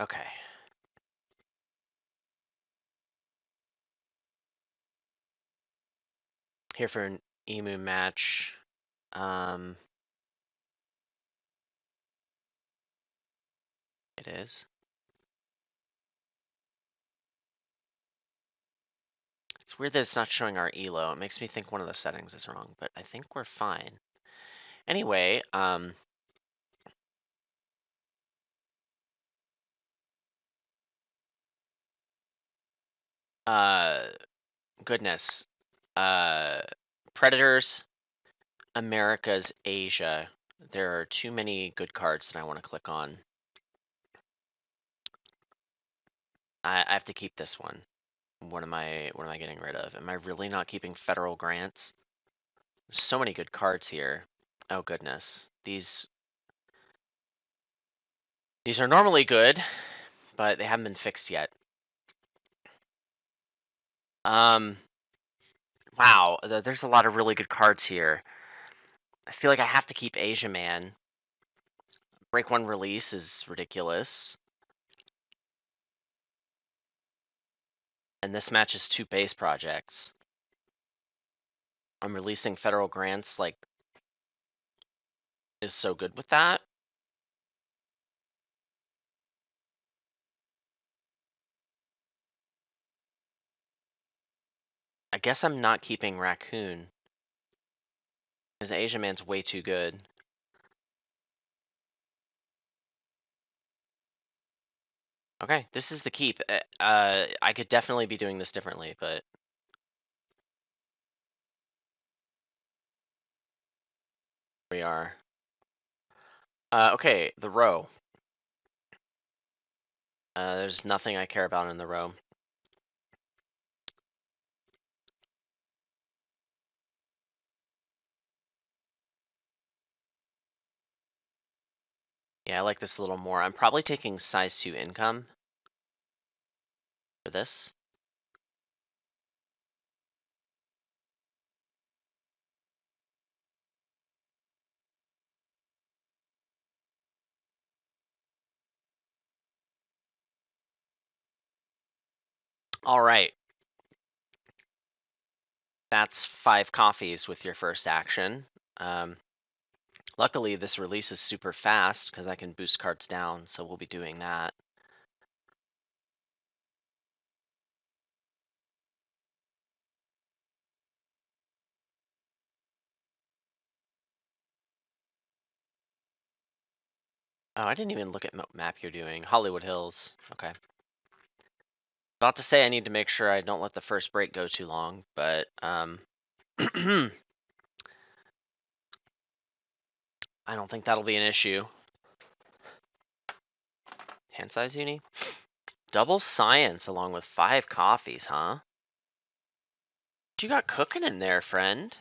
Okay. Here for an Emu match. It is. It's weird that it's not showing our elo. It makes me think one of the settings is wrong, but I think we're fine. Anyway, goodness. Predators, Americas, Asia. There are too many good cards that I want to click on. I have to keep this one. What am I getting rid of? Am I really not keeping federal grants? There's so many good cards here. Oh goodness. These are normally good, but they haven't been fixed yet. Wow, there's a lot of really good cards here. I feel like I have to keep Asia Man. Break one release is ridiculous. And this match is 2 base projects. I'm releasing federal grants, like, is so good with that. I guess I'm not keeping Raccoon. Because Asia Man's way too good. Okay, this is the keep. I could definitely be doing this differently, but we are. Okay, the row. There's nothing I care about in the row. Yeah, I like this a little more. I'm probably taking size 2 income for this. All right. That's 5 coffees with your first action. Luckily, this release is super fast because I can boost cards down, so we'll be doing that. Oh, I didn't even look at what map you're doing. Hollywood Hills. Okay. About to say I need to make sure I don't let the first break go too long, but I don't think that'll be an issue. Hand size uni? Double science along with 5 coffees, huh? What you got cooking in there, friend?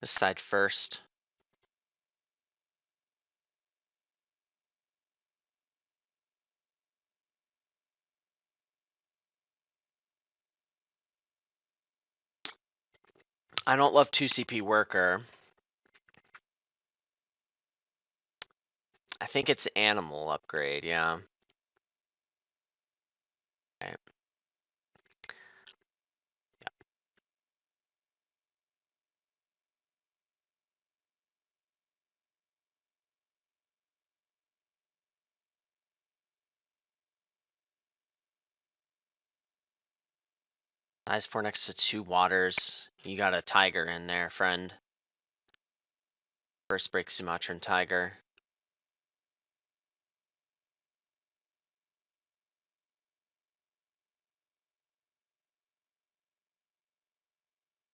This side first. I don't love 2 CP worker. I think it's animal upgrade, yeah. Okay. Size 4 next to 2 waters. You got a tiger in there, friend. First break Sumatran tiger.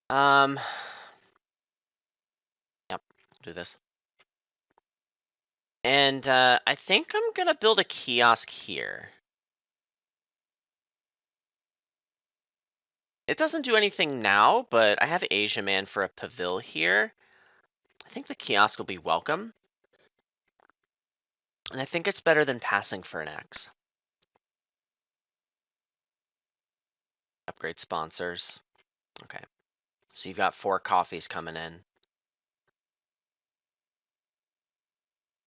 Yep, do this. And I think I'm gonna build a kiosk here. It doesn't do anything now, but I have Asia Man for a pavil here. I think the kiosk will be welcome. And I think it's better than passing for an X. Upgrade sponsors. Okay. So you've got 4 coffees coming in.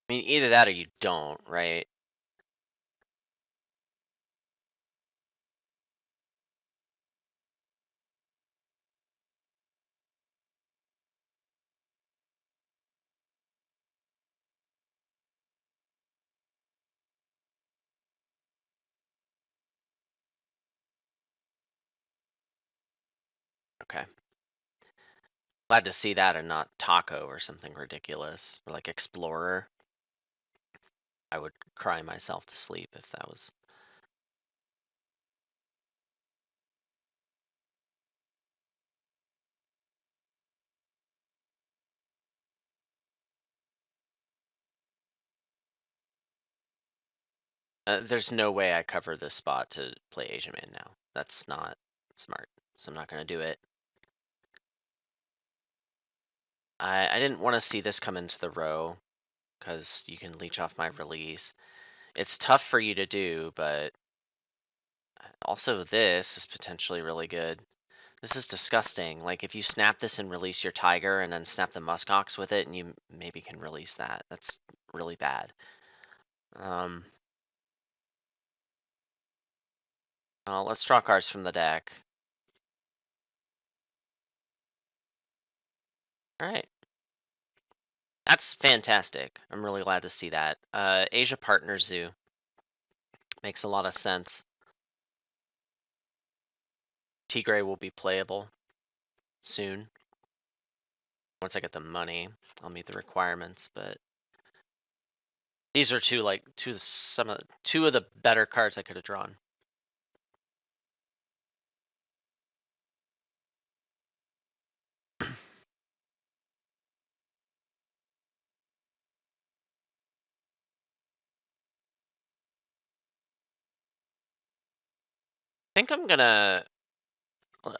I mean, either that or you don't, right? Okay. Glad to see that and not taco or something ridiculous. Or like explorer. I would cry myself to sleep if that was. There's no way I cover this spot to play Asian Man now. That's not smart. So I'm not gonna do it. I didn't want to see this come into the row because you can leech off my release. It's tough for you to do, but also this is potentially really good. This is disgusting. Like if you snap this and release your tiger and then snap the muskox with it and you maybe can release that. That's really bad. Let's draw cards from the deck. Alright. That's fantastic. I'm really glad to see that. Asia Partner Zoo. Makes a lot of sense. Tigray will be playable soon. Once I get the money, I'll meet the requirements, but these are two of the better cards I could have drawn. I think I'm gonna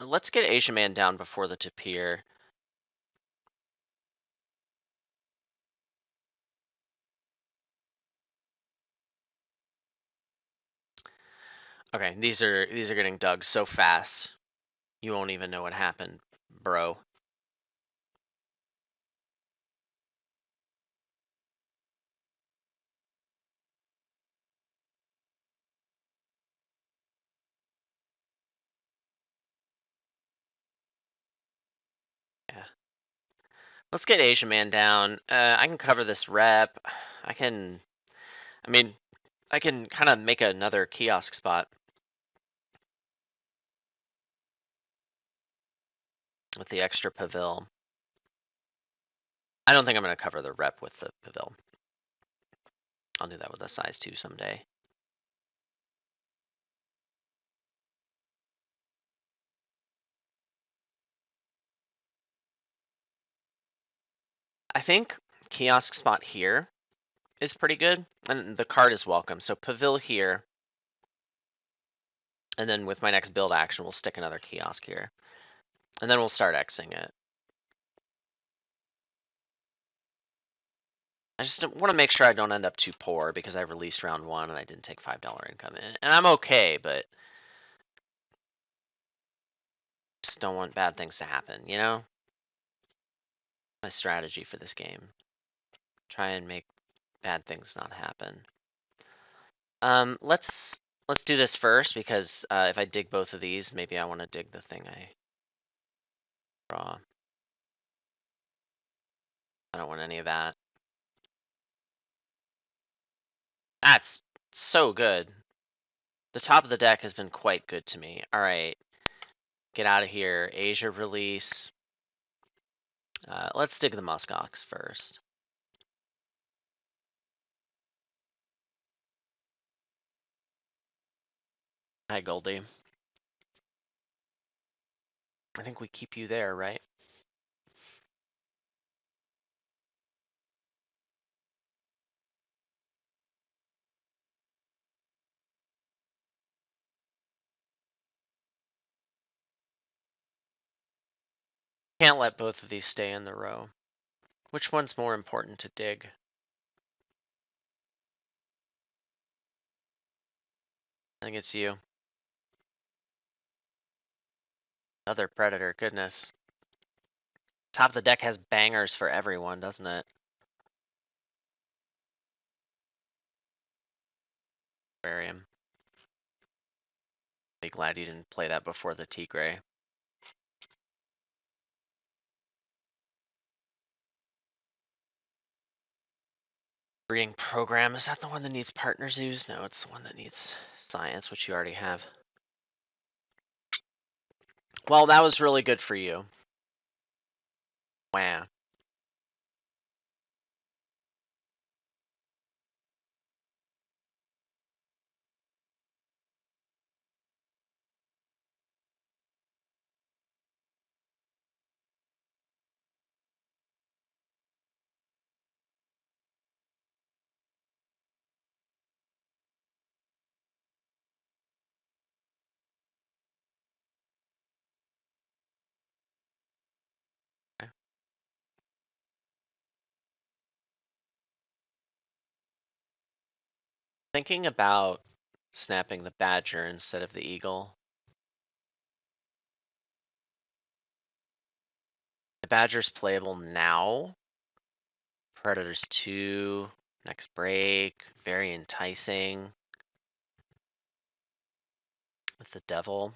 let's get Asia Man down before the Tapir. Okay, these are getting dug so fast. You won't even know what happened, bro. Yeah. Let's get Asia Man down. I can cover this rep. I mean, I can kind of make another kiosk spot with the extra pavil. I don't think I'm going to cover the rep with the pavil. I'll do that with a size 2 someday. I think kiosk spot here is pretty good, and the card is welcome. So pavil here, and then with my next build action, we'll stick another kiosk here, and then we'll start Xing it. I just want to make sure I don't end up too poor because I released round 1 and I didn't take $5 income in, and I'm okay, but just don't want bad things to happen, you know? My strategy for this game. Try and make bad things not happen. Let's do this first because if I dig both of these, maybe I want to dig the thing I draw. I don't want any of that. That's so good. The top of the deck has been quite good to me. All right, get out of here. Asia release. Let's dig the muskox first. Hi, Goldie. I think we keep you there, right? Can't let both of these stay in the row. Which one's more important to dig? I think it's you. Another predator, goodness. Top of the deck has bangers for everyone, doesn't it? Aquarium. Be glad you didn't play that before the Tigray. Breeding program, is that the one that needs partner zoos? No, it's the one that needs science, which you already have. Well, that was really good for you. Wow. Okay. Thinking about snapping the badger instead of the eagle. The badger's playable now. Predators 2, next break, very enticing. With the devil.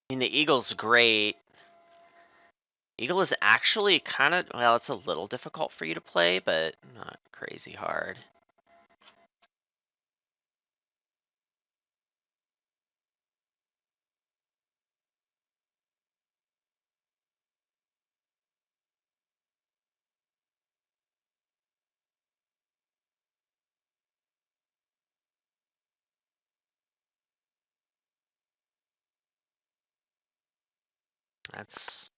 I mean, the eagle's great. Eagle is actually kind of, well, it's a little difficult for you to play, but not crazy hard. That's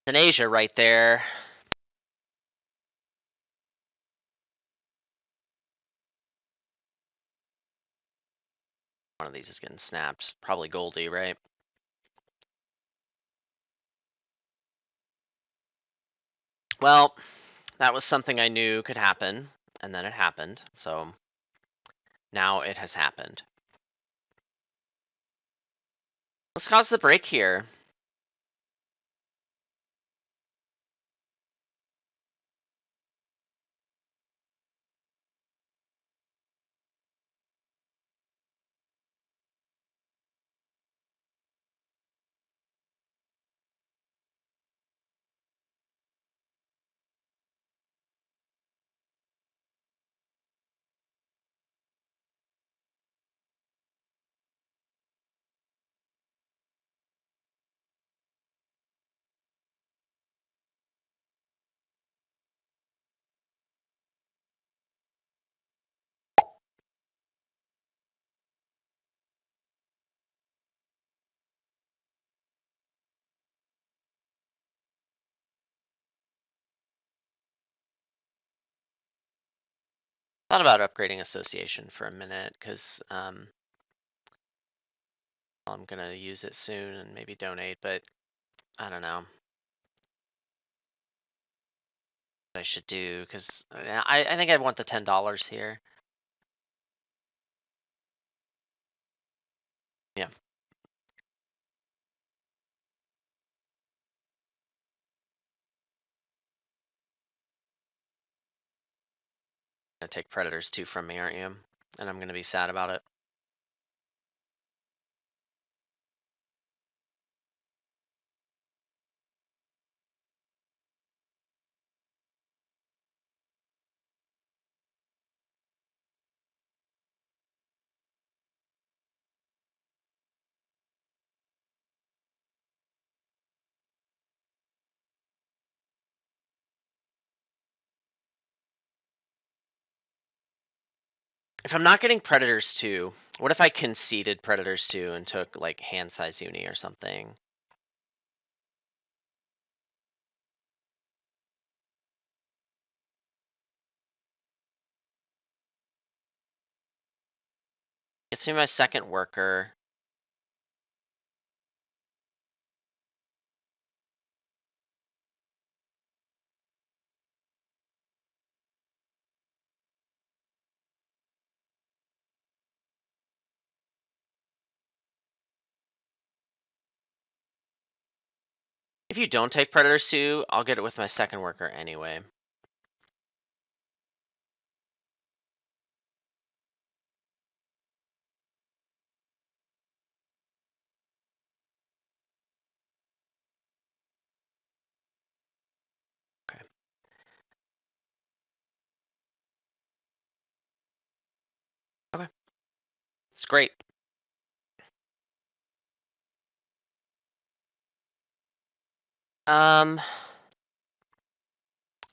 an Asia right there. One of these is getting snapped. Probably Goldie, right? Well, that was something I knew could happen, and then it happened. So now it has happened. Let's cause the break here. Thought about upgrading association for a minute because I'm gonna use it soon and maybe donate, but I don't know what I should do because I think I want the $10 here. Yeah. Gonna take Predators 2 from me, aren't you? And I'm gonna be sad about it. If I'm not getting Predators 2, what if I conceded Predators 2 and took like hand size uni or something? Gets me my second worker. If you don't take Predators 2, I'll get it with my second worker anyway. Okay. Okay. It's great.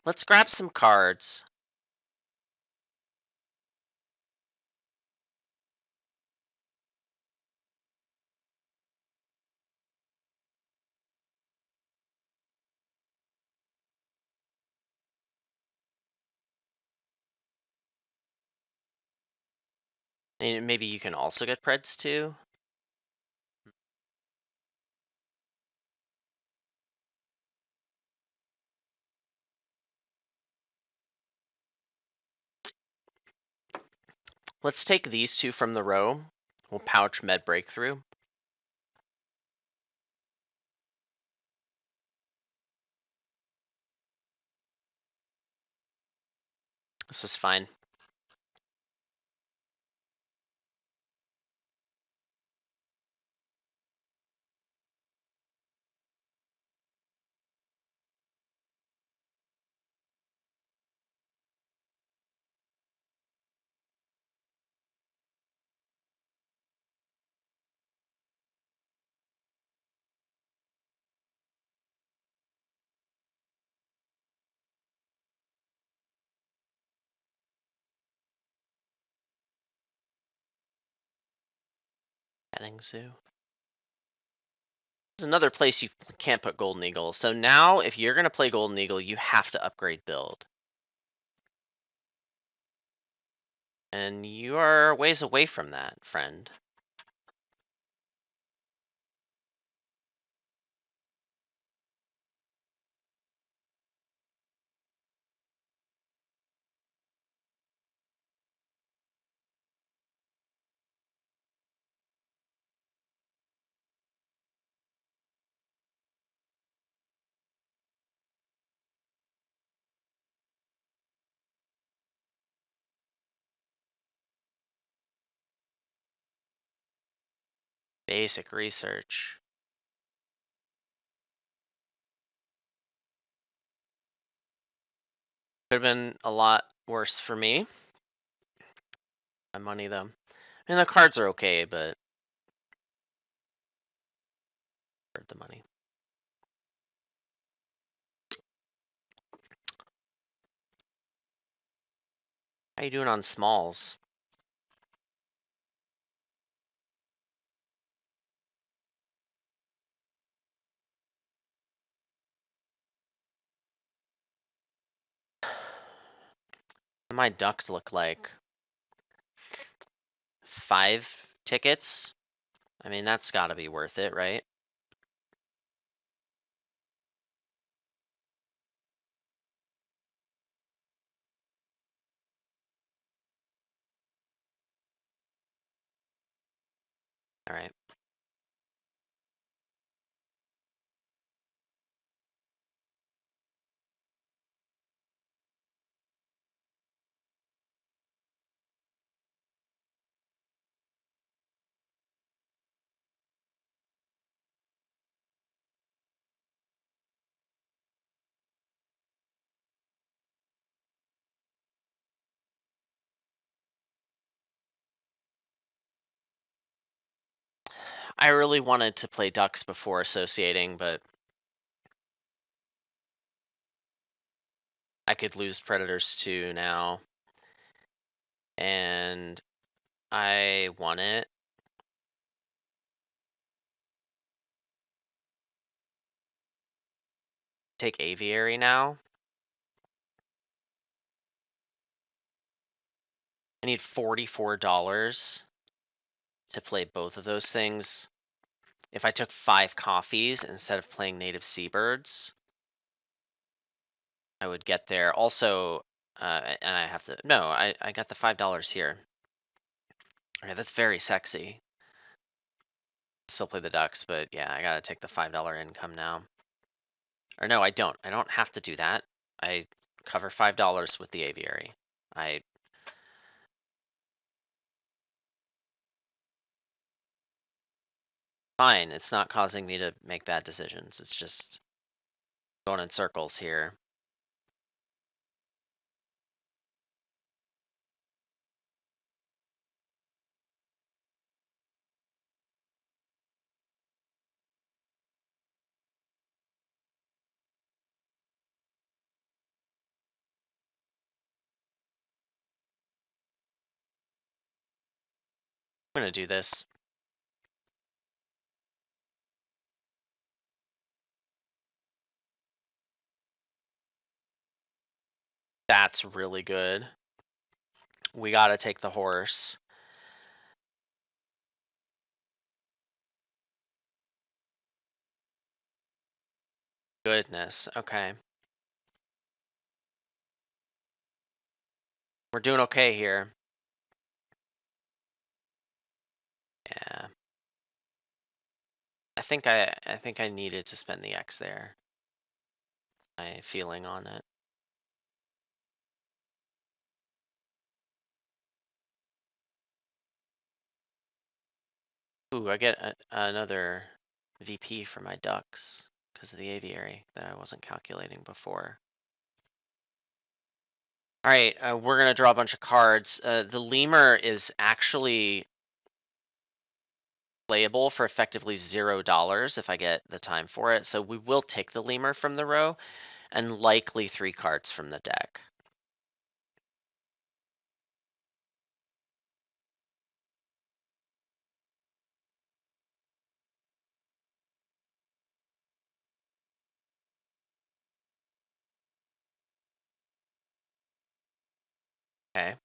Let's grab some cards. And maybe you can also get Preds too. Let's take these two from the row. We'll pouch Med Breakthrough. This is fine. Petting Zoo. There's another place you can't put Golden Eagle. So now, if you're going to play Golden Eagle, you have to upgrade build. And you are ways away from that, friend. Basic research. Could have been a lot worse for me. My money, though. I mean, the cards are okay, but worth the money. How you doing on smalls? My ducks look like 5 tickets. I mean, that's got to be worth it, right? All right. I really wanted to play ducks before associating, but I could lose Predators 2 now. And I won it. Take Aviary now. I need $44 to play both of those things. If I took 5 coffees instead of playing native seabirds, I would get there. Also, and I have to, no, I got the $5 here. Okay, that's very sexy. Still play the ducks, but yeah, I gotta take the $5 income now. Or no, I don't. I don't have to do that. I cover $5 with the aviary. Fine, it's not causing me to make bad decisions. It's just going in circles here. I'm gonna do this. That's really good. We gotta take the horse. Goodness, okay. We're doing okay here. Yeah. I think I needed to spend the X there. My feeling on it. Ooh, I get another VP for my ducks because of the aviary that I wasn't calculating before. All right, we're gonna draw a bunch of cards. The lemur is actually playable for effectively $0 if I get the time for it. So we will take the lemur from the row and likely 3 cards from the deck. Okay.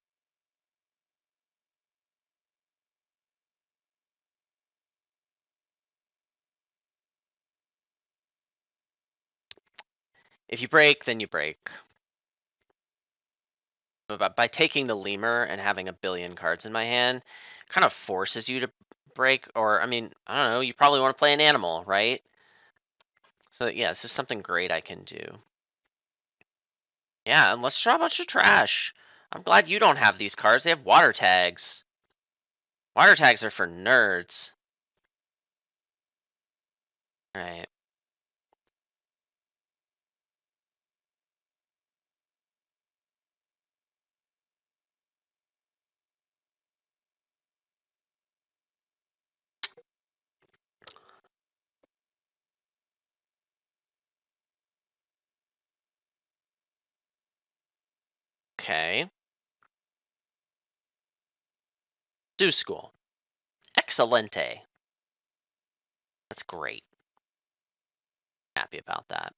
If you break, then you break. But by taking the lemur and having a billion cards in my hand, kind of forces you to break. Or, I mean, I don't know, you probably want to play an animal, right? So yeah, this is something great I can do. Yeah, and let's draw a bunch of trash. I'm glad you don't have these cards. They have water tags. Water tags are for nerds. Alright. Okay. Do school. Excelente. That's great. Happy about that.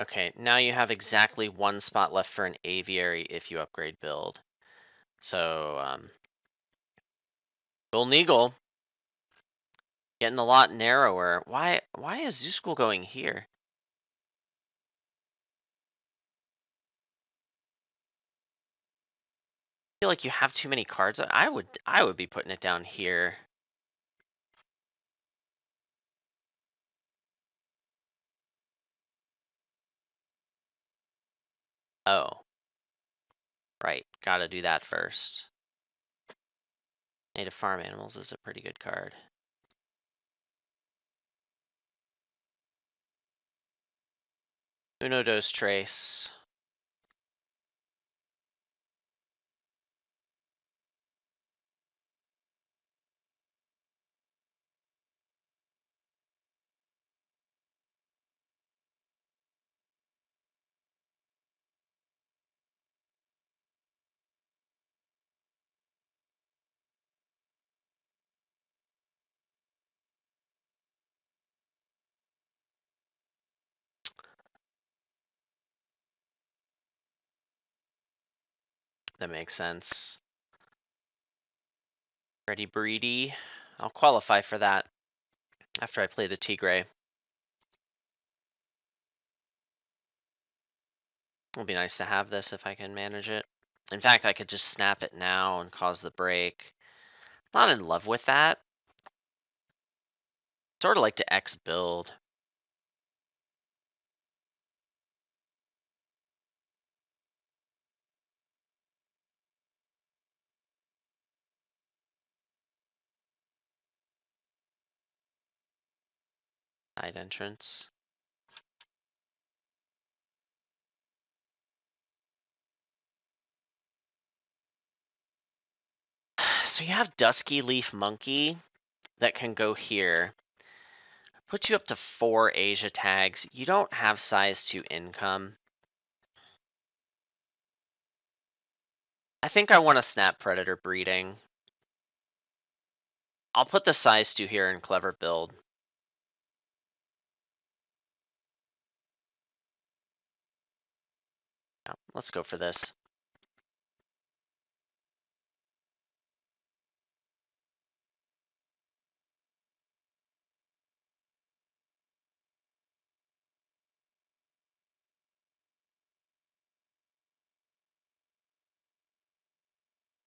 Okay, now you have exactly 1 spot left for an aviary if you upgrade build. So, Golden Eagle getting a lot narrower. Why is Zoo School going here? I feel like you have too many cards. I would be putting it down here. Oh, right. Gotta do that first. Native Farm Animals is a pretty good card. Uno Dos Trace. That makes sense. Ready Breedy. I'll qualify for that. after I play the Tigre. It'll be nice to have this if I can manage it. In fact, I could just snap it now and cause the break. Not in love with that. Sort of like to X build. Side entrance. So you have Dusky Leaf Monkey that can go here. Puts you up to 4 Asia tags. You don't have size 2 income. I think I want to snap Predator Breeding. I'll put the size 2 here in Clever Build. Yeah, let's go for this.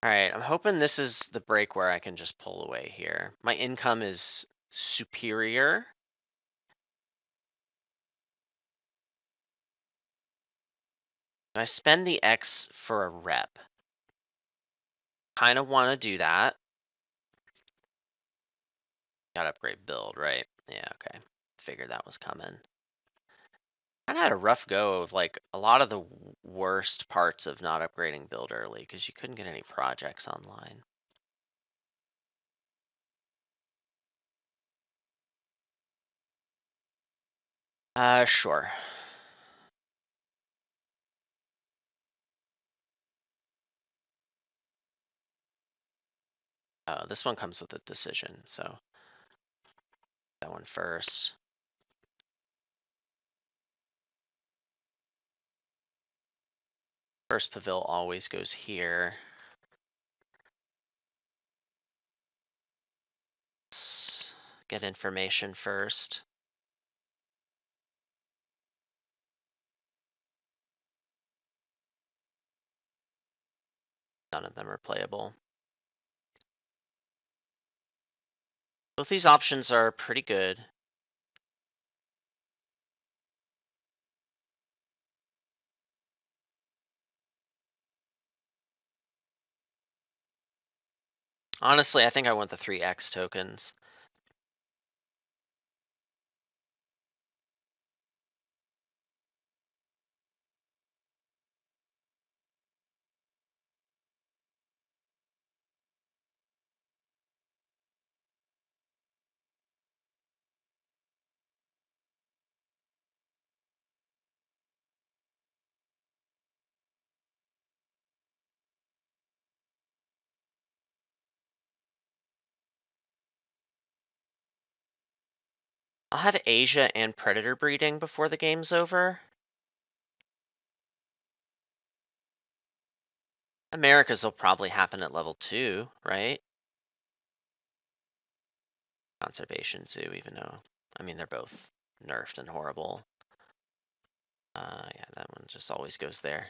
Alright, I'm hoping this is the break where I can just pull away here. My income is superior. I spend the X for a rep. Kind of want to do that. Got upgrade build, right? Yeah, okay. Figured that was coming. Kind of had a rough go of like a lot of the worst parts of not upgrading build early because you couldn't get any projects online. Sure. This one comes with a decision, so that one first. First Pavil always goes here. Let's get information first. None of them are playable. Both these options are pretty good. Honestly, I think I want the 3X tokens. I'll have Asia and Predator breeding before the game's over. Americas will probably happen at level 2, right? Conservation Zoo, even though, I mean, they're both nerfed and horrible. Yeah, that one just always goes there.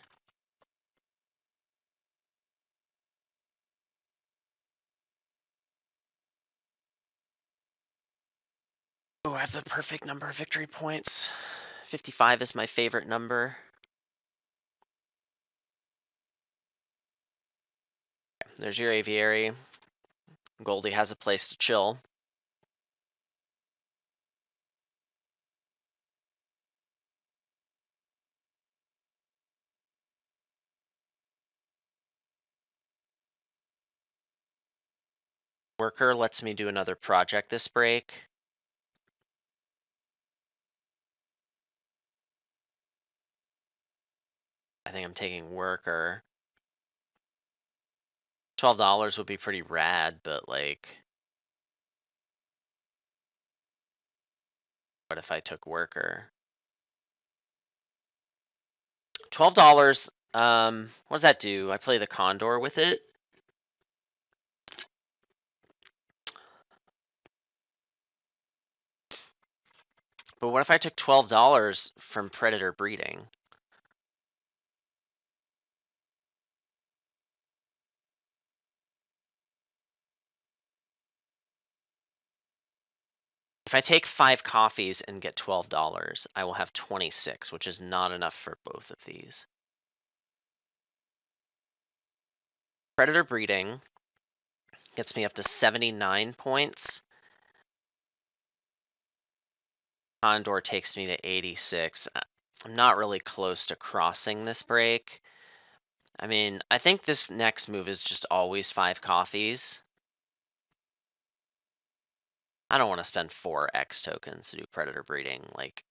Oh, I have the perfect number of victory points. 55 is my favorite number. There's your aviary. Goldie has a place to chill. Worker lets me do another project this break. I think I'm taking worker. $12 would be pretty rad, but like, what if I took worker? $12, what does that do? I play the Condor with it. But what if I took $12 from predator breeding? If I take 5 coffees and get $12, I will have 26, which is not enough for both of these. Predator breeding gets me up to 79 points. Condor takes me to 86. I'm not really close to crossing this break. I mean, I think this next move is just always 5 coffees. I don't want to spend 4 X tokens to do predator breeding, like,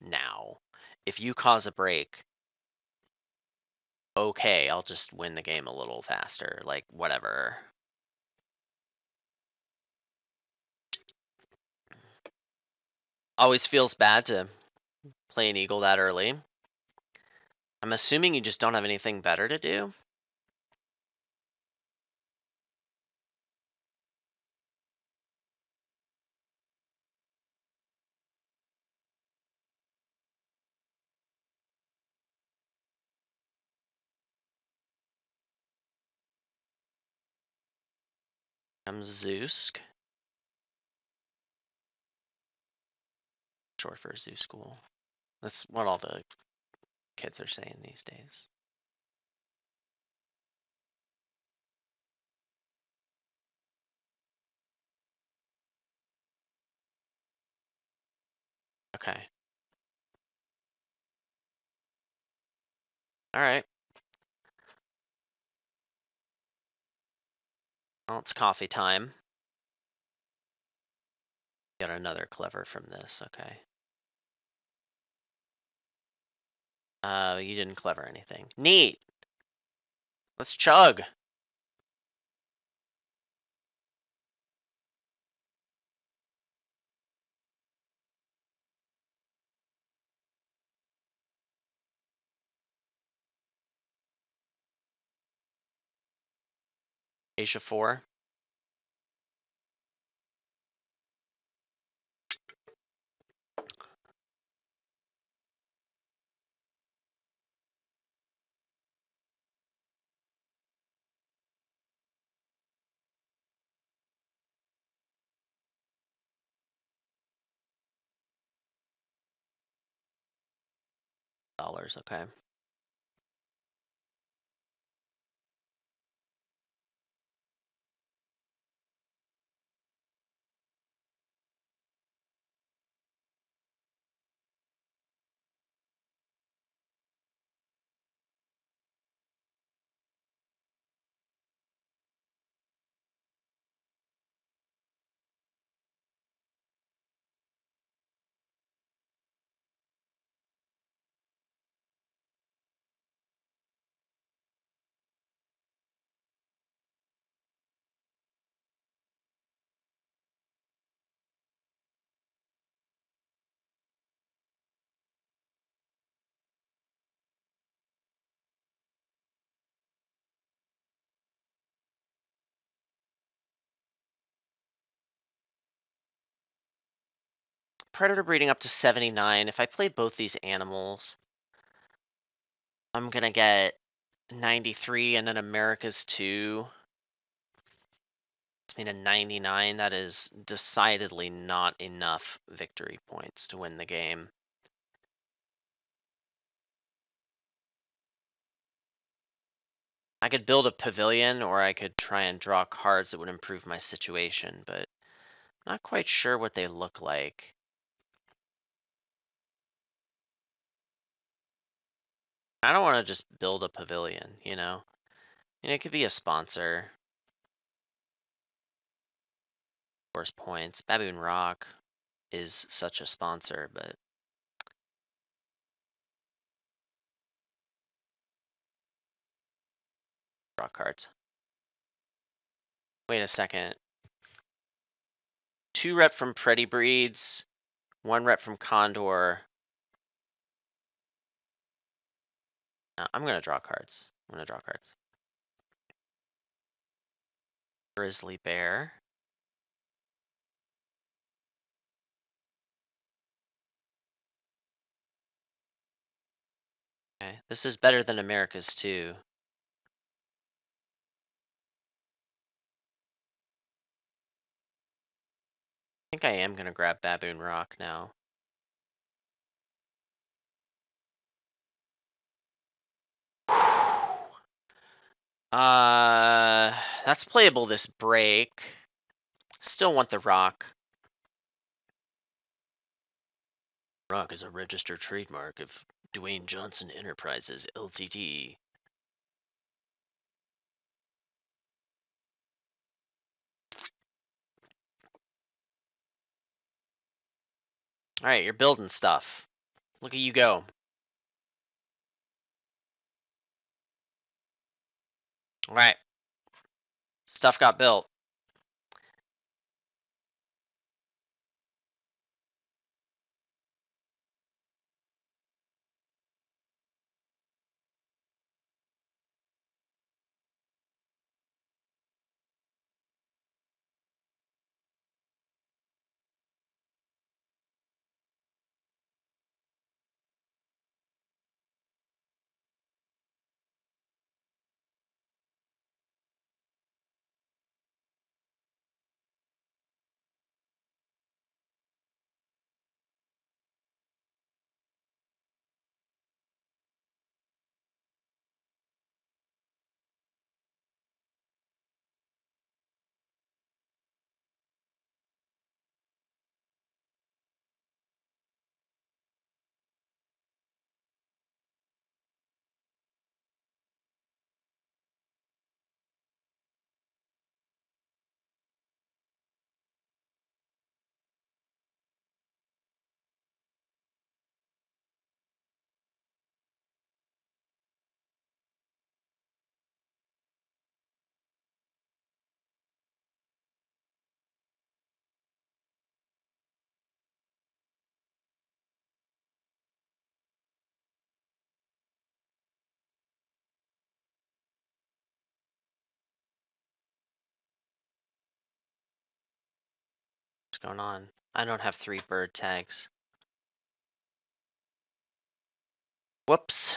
now. If you cause a break, okay, I'll just win the game a little faster, like, whatever. Always feels bad to play an eagle that early. I'm assuming you just don't have anything better to do. I'm Zeusk. Short for Zoo School. That's what all the kids are saying these days. Okay. Alright. Well, it's coffee time. Got another clever from this, okay. You didn't clever anything. Neat! Let's chug! Asia 4. Dollars, okay. Predator breeding up to 79. If I play both these animals, I'm gonna get 93 and then America's 2. It's made a 99. That is decidedly not enough victory points to win the game. I could build a pavilion, or I could try and draw cards that would improve my situation, but not quite sure what they look like. I don't want to just build a pavilion, you know? And it could be a sponsor. Force points. Baboon Rock is such a sponsor, but draw cards. Wait a second. 2 rep from Pretty Breeds, 1 rep from Condor. I'm gonna draw cards. I'm gonna draw cards. Grizzly Bear. This is better than America's too. I think I am gonna grab Baboon Rock now. That's playable this break. Still want the rock. Rock is a registered trademark of Dwayne Johnson Enterprises, Ltd. Alright, you're building stuff. Look at you go. Alright. Stuff got built. What's going on? I don't have 3 bird tags. Whoops.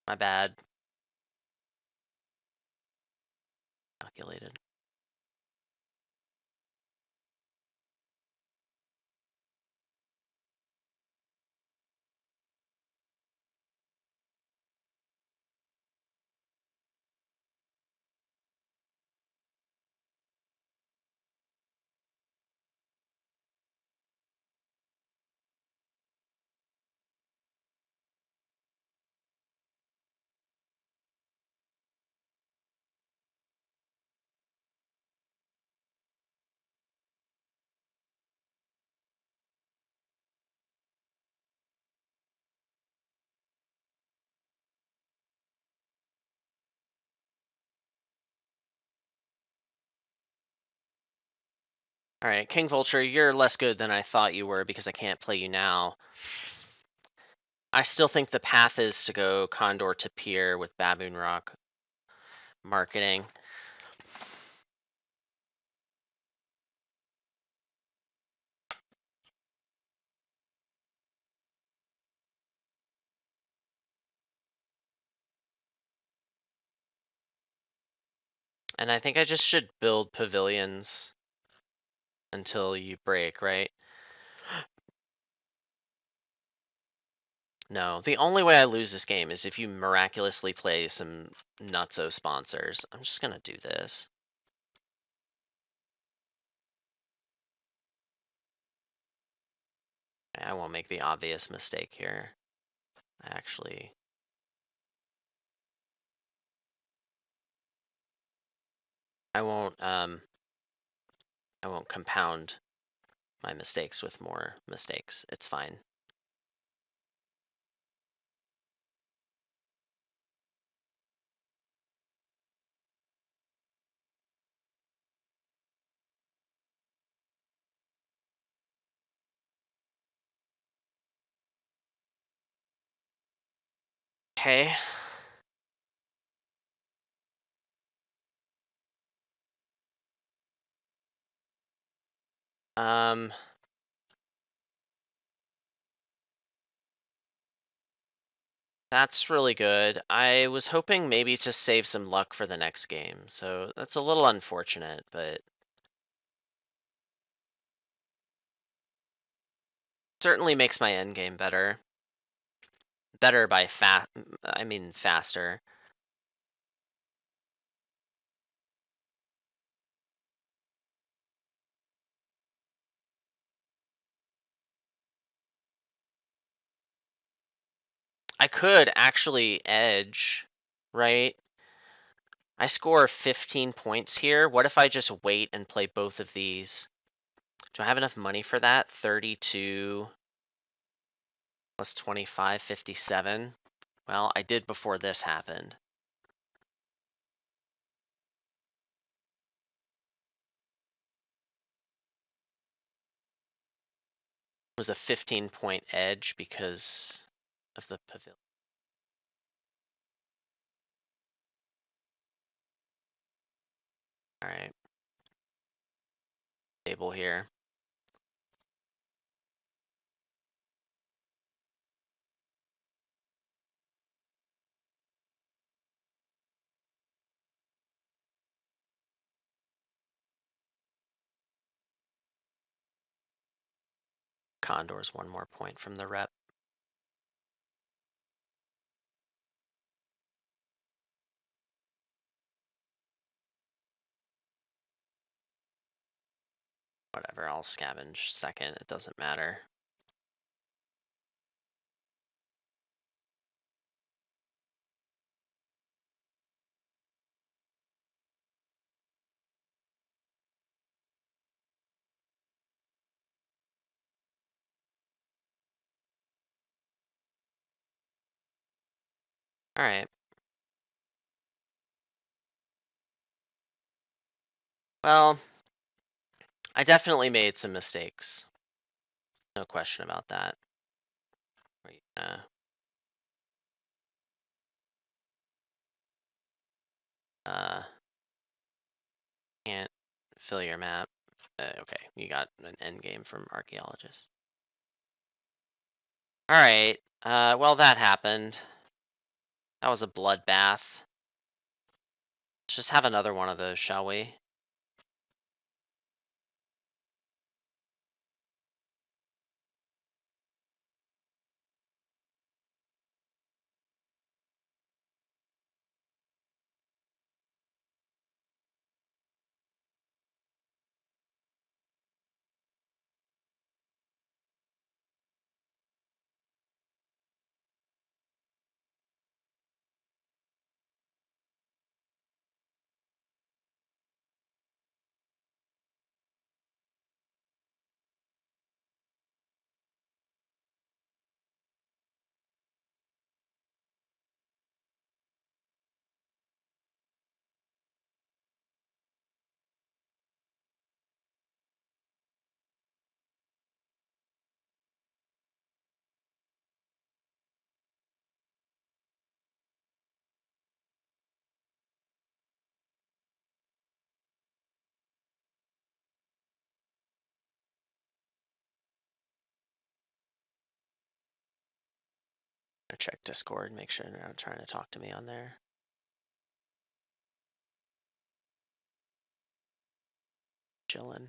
My bad. Calculated. Alright, King Vulture, you're less good than I thought you were because I can't play you now. I still think the path is to go Condor to Pier with Baboon Rock marketing. And I think I just should build pavilions until you break, right? No, the only way I lose this game is if you miraculously play some nutso sponsors. I'm just gonna do this. I won't make the obvious mistake here. Actually, I won't compound my mistakes with more mistakes. It's fine. Okay. That's really good. I was hoping maybe to save some luck for the next game, so that's a little unfortunate, but certainly makes my end game better. Better by I mean faster. I could actually edge, right? I score 15 points here. What if I just wait and play both of these? Do I have enough money for that? 32 plus 25, 57. Well, I did before this happened. It was a 15-point edge because of the pavilion. All right. Table here. Condor's one more point from the rep. Whatever, I'll scavenge second. It doesn't matter. All right. Well, I definitely made some mistakes. No question about that. Uh, can't fill your map. Okay, you got an end game from archaeologist. All right. Well, that happened. That was a bloodbath. Let's just have another one of those, shall we? Or check Discord, make sure they're not trying to talk to me on there. Chillin'.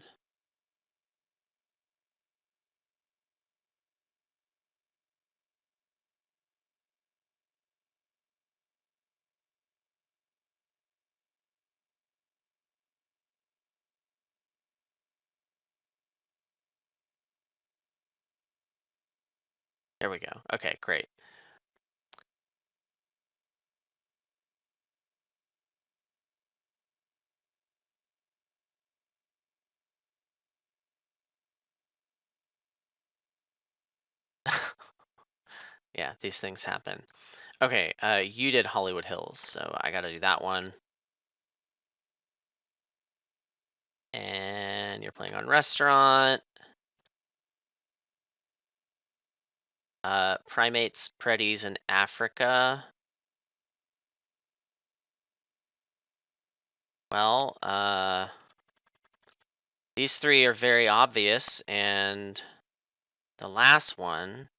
There we go. Okay, great. Yeah, these things happen. Okay, you did Hollywood Hills, so I gotta do that one. And you're playing on restaurant. Primates, Predis, in Africa. Well, These three are very obvious, and the last one...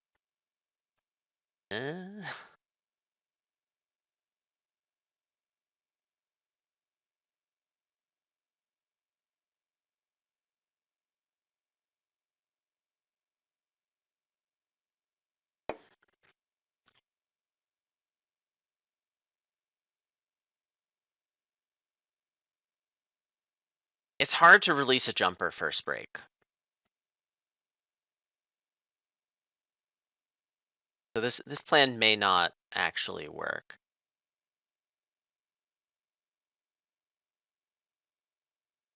It's hard to release a jumper first break. So this plan may not actually work.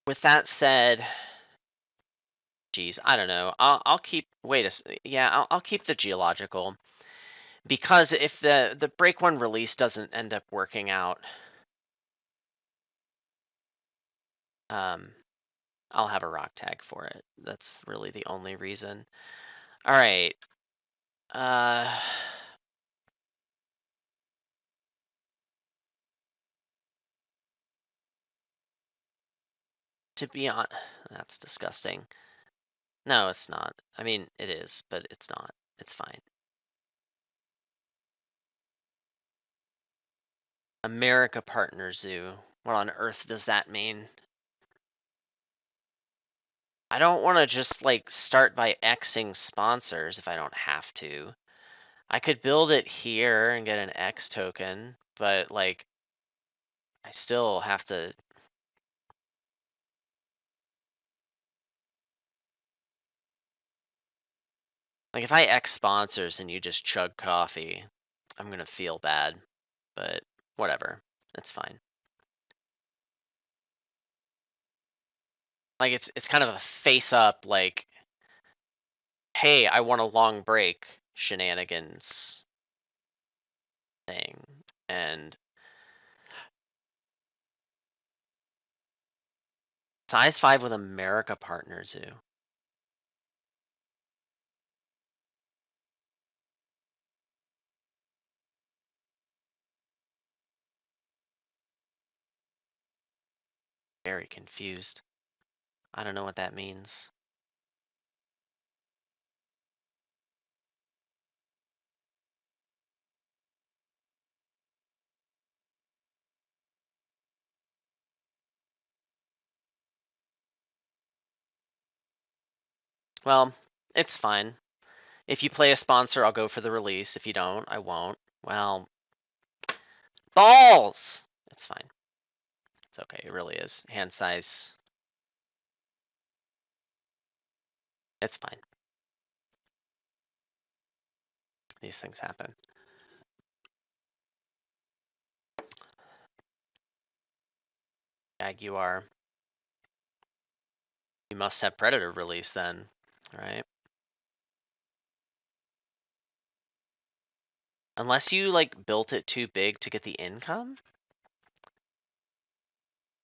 With that said, geez, I don't know. I'll keep. I'll keep the geological, because if the break one release doesn't end up working out, I'll have a rock tag for it. That's really the only reason. All right. To be on, that's disgusting. No, it's not. I mean, it is, but it's not. It's fine. America Partner Zoo. What on earth does that mean? I don't want to just like start by Xing sponsors if I don't have to. I could build it here and get an X token, but like I still have to. Like if I X sponsors and you just chug coffee, I'm gonna feel bad, but whatever. It's fine. Like it's kind of a face up, like, hey, I want a long break shenanigans thing. And size 5 with America Partner Zoo. Very confused. I don't know what that means. Well, it's fine. If you play a sponsor, I'll go for the release. If you don't, I won't. Well, balls! It's fine. It's okay. It really is. Hand size. It's fine. These things happen. Jaguar. You must have Predator release then, right? Unless you like built it too big to get the income?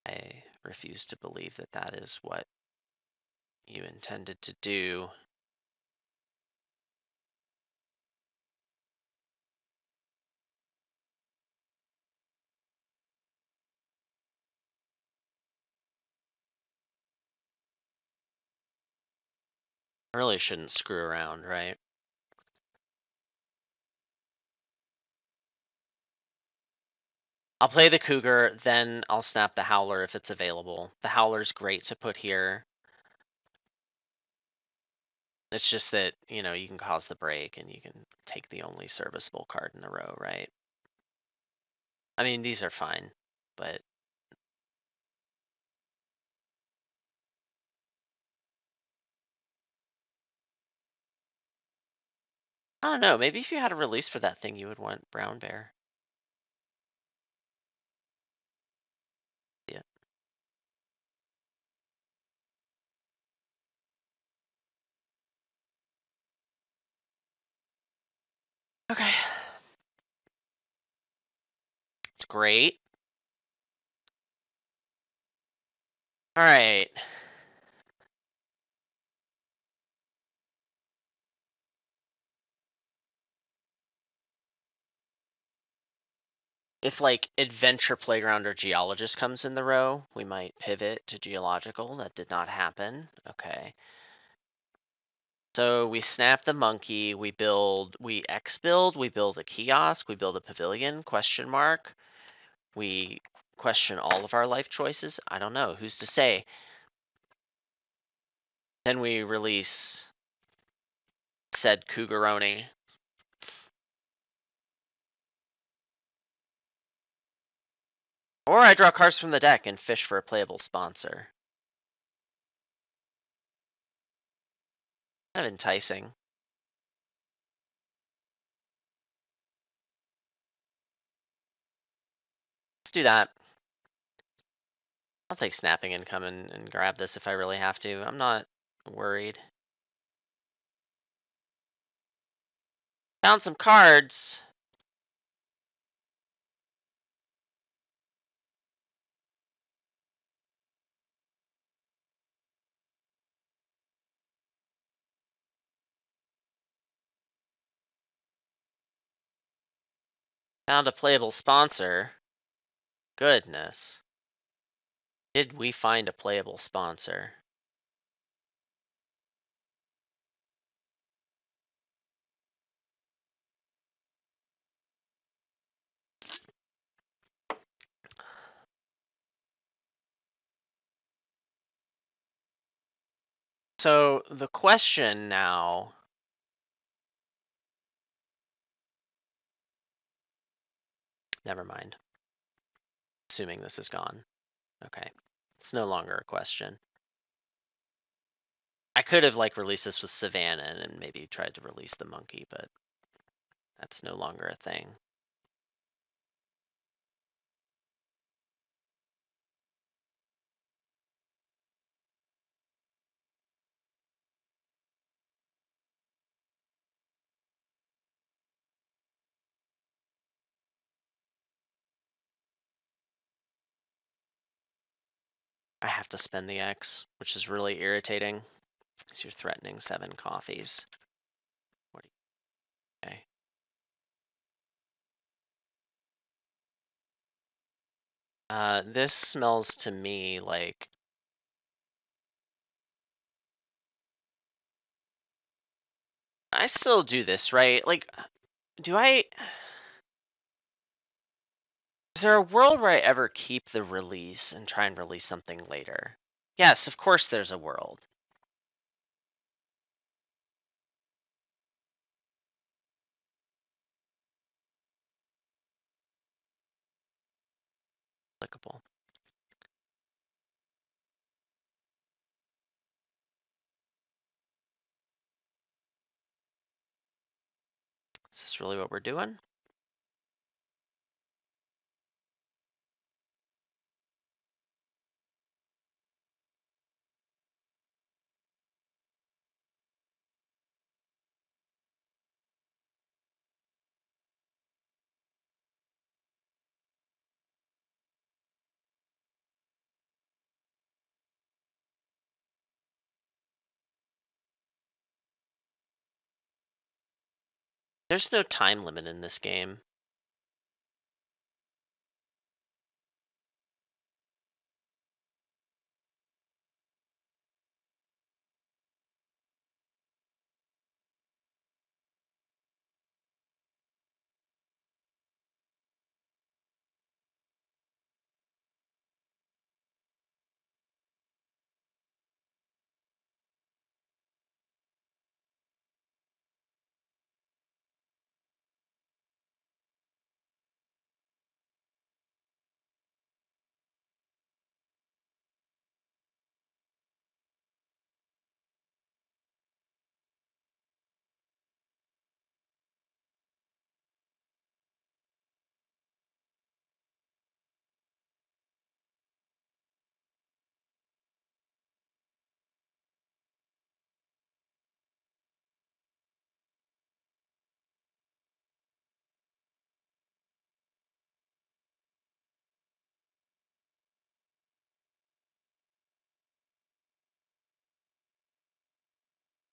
I refuse to believe that that is what you intended to do. I really shouldn't screw around, right? I'll play the Cougar, then I'll snap the Howler if it's available. The Howler's great to put here. It's just that, you know, you can cause the break and you can take the only serviceable card in the row, right? I mean, these are fine, but I don't know. Maybe if you had a release for that thing, you would want Brown Bear. Yeah. Okay. It's great. All right. If like Adventure Playground or Geologist comes in the row, we might pivot to Geological. That did not happen. Okay. So we snap the monkey, we X build, we build a kiosk, we build a pavilion, question mark. We question all of our life choices. I don't know, who's to say? Then we release said Cougaroni. Or I draw cards from the deck and fish for a playable sponsor. Kind of enticing. Let's do that. I'll take snapping and come in and grab this if I really have to. I'm not worried. Found some cards. Found a playable sponsor. Goodness. Did we find a playable sponsor? So the question now. Never mind. Assuming this is gone. Okay. It's no longer a question. I could have like released this with Savannah and maybe tried to release the monkey, but that's no longer a thing. I have to spend the X, which is really irritating. Because you're threatening 7 coffees. What are you, okay. This smells to me like I still do this, right? Like, do I? Is there a world where I ever keep the release and try and release something later? Yes, of course there's a world. Applicable. Is this really what we're doing? There's no time limit in this game.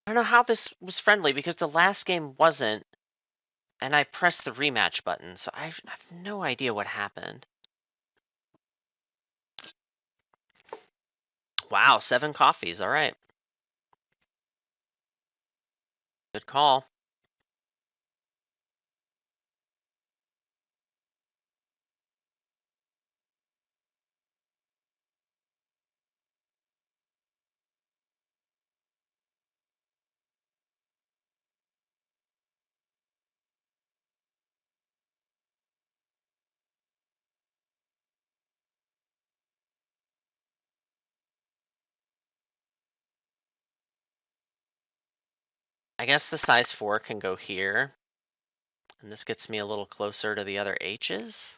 I don't know how this was friendly because the last game wasn't. And I pressed the rematch button, so I have no idea what happened. Wow, 7 coffees. All right. Good call. I guess the size 4 can go here. And this gets me a little closer to the other H's.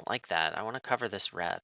I like that. I want to cover this rep.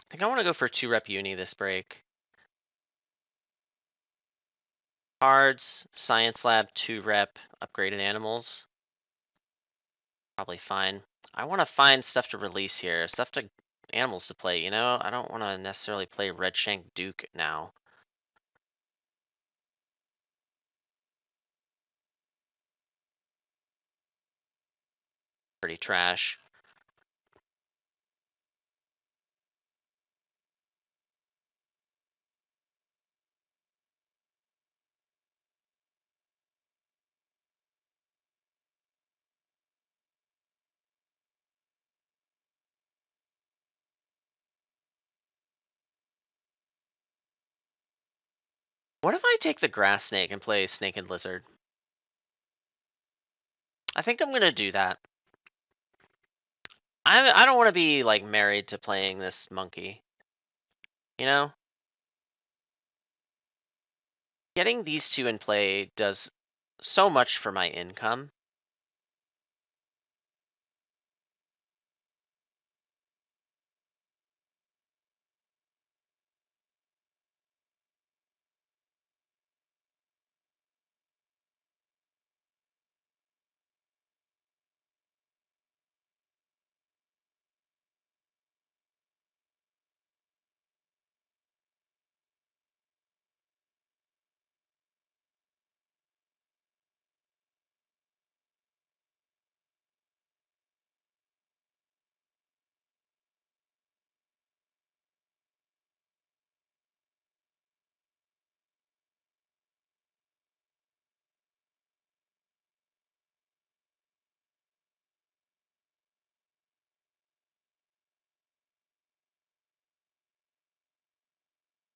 I think I want to go for 2-rep uni this break. Cards, science lab, 2-rep, upgraded animals. Probably fine. I want to find stuff to release here, animals to play, you know? I don't want to necessarily play Redshank Duke now. Pretty trash. What if I take the grass snake and play snake and lizard? I think I'm gonna do that. I don't want to be like married to playing this monkey. You know? Getting these two in play does so much for my income.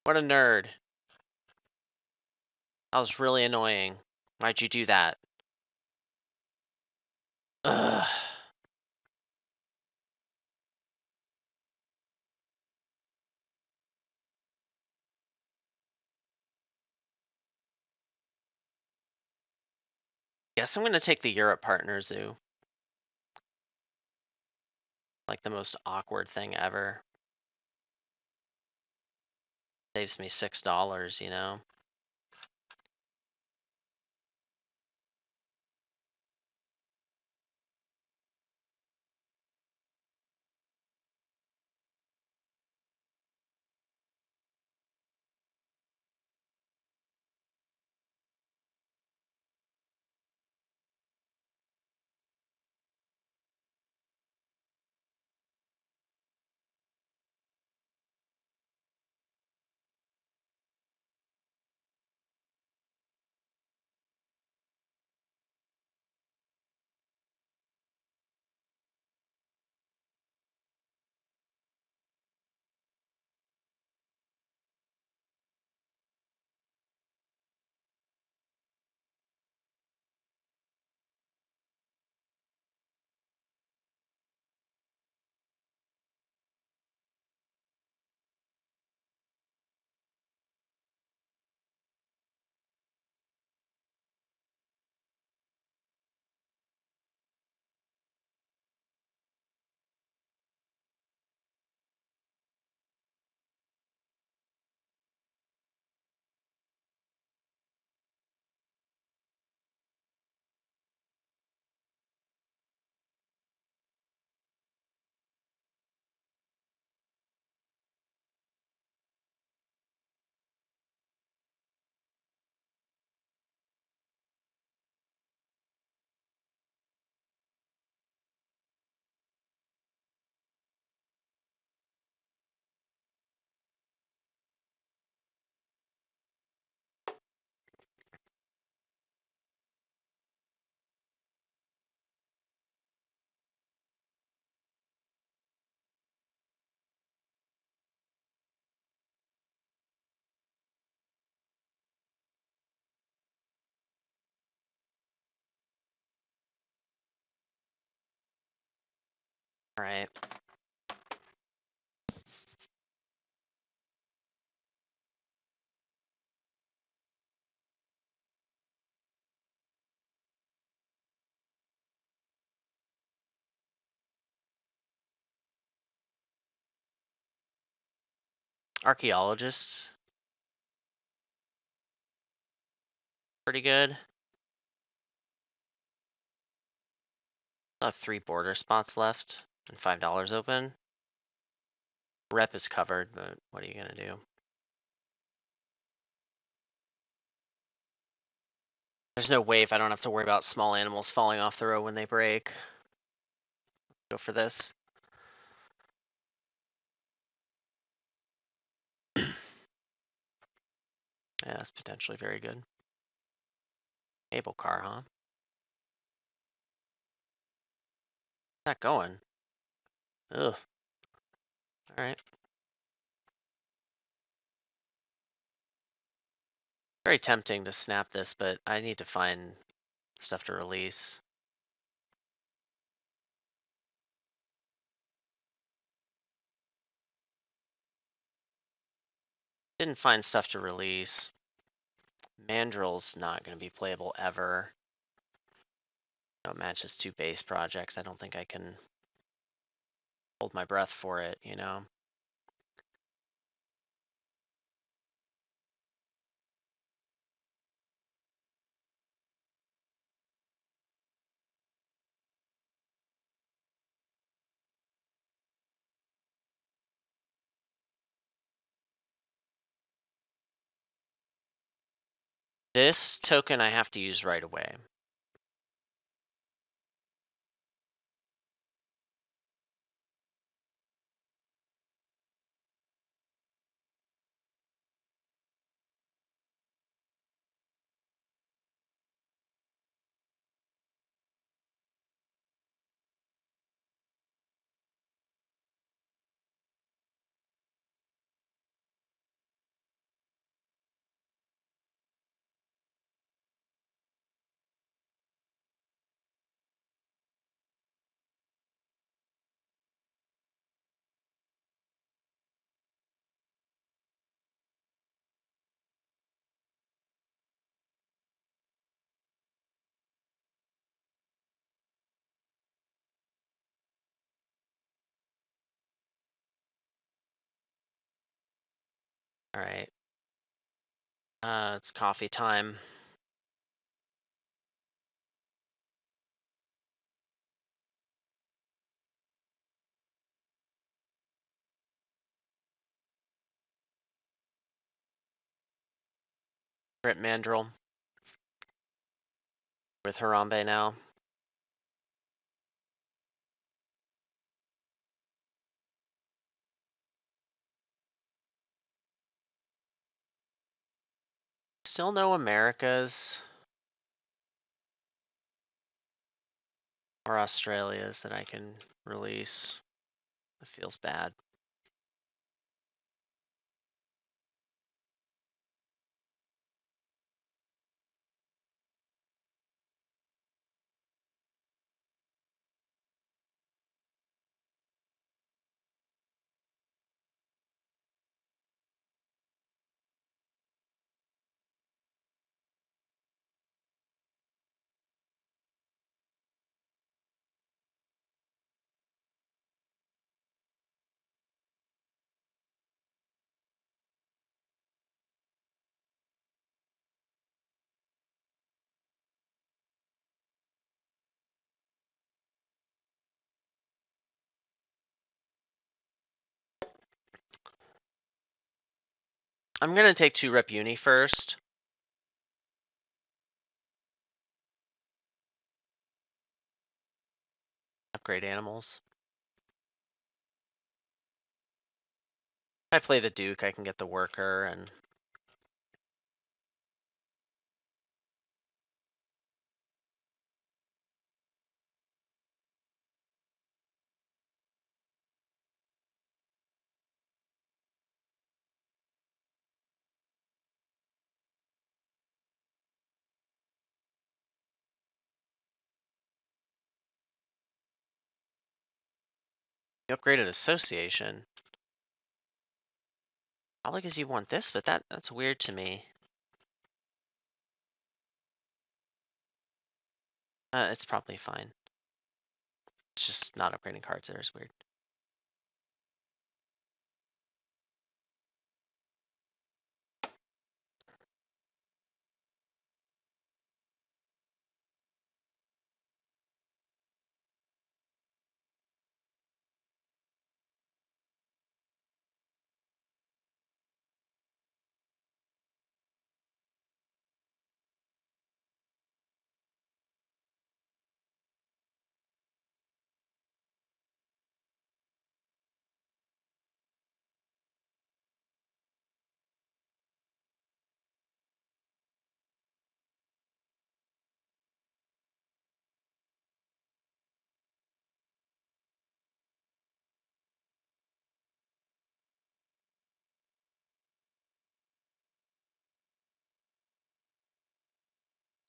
What a nerd. That was really annoying. Why'd you do that? Ugh. Guess I'm gonna take the Europe Partner Zoo. Like the most awkward thing ever. Saves me $6, you know? Alright. Archaeologists. Pretty good. I have 3 border spots left and $5 open. Rep is covered, but what are you gonna do? There's no wave. I don't have to worry about small animals falling off the road when they break. Go for this. Yeah, that's potentially very good. Cable car, huh? Not going. Ugh. Alright. Very tempting to snap this, but I need to find stuff to release. Didn't find stuff to release. Mandrill's not going to be playable ever. Don't match his 2 base projects. I don't think I can hold my breath for it, you know? This token I have to use right away. Alright. It's coffee time. We're at Mandrill. With Harambe now. Still no Americas. Or Australias that I can release. It feels bad. I'm gonna take 2 rep uni first. Upgrade animals. If I play the Duke, I can get the worker and You upgraded association. Probably because you want this, but that's weird to me. It's probably fine. It's just not upgrading cards there is weird.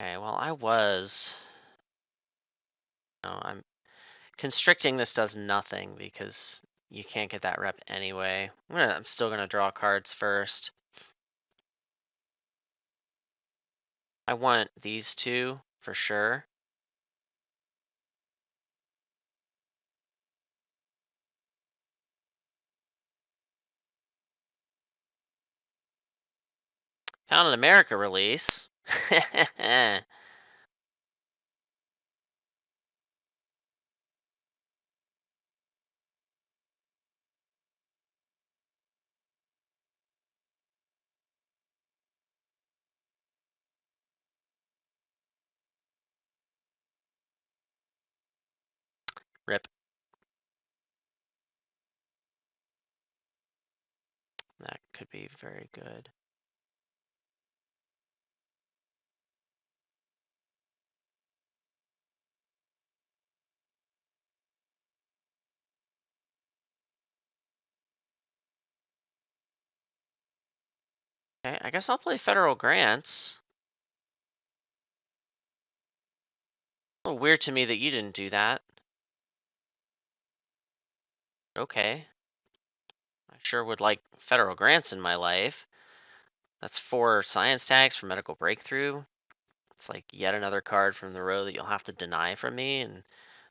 Okay, well, I'm constricting. This does nothing because you can't get that rep anyway. I'm still gonna draw cards first. I want these two for sure. Found an America release. Rip. That could be very good. Okay, I guess I'll play Federal Grants. A little weird to me that you didn't do that. Okay. I sure would like Federal Grants in my life. That's 4 science tags for medical breakthrough. It's like yet another card from the row that you'll have to deny from me, and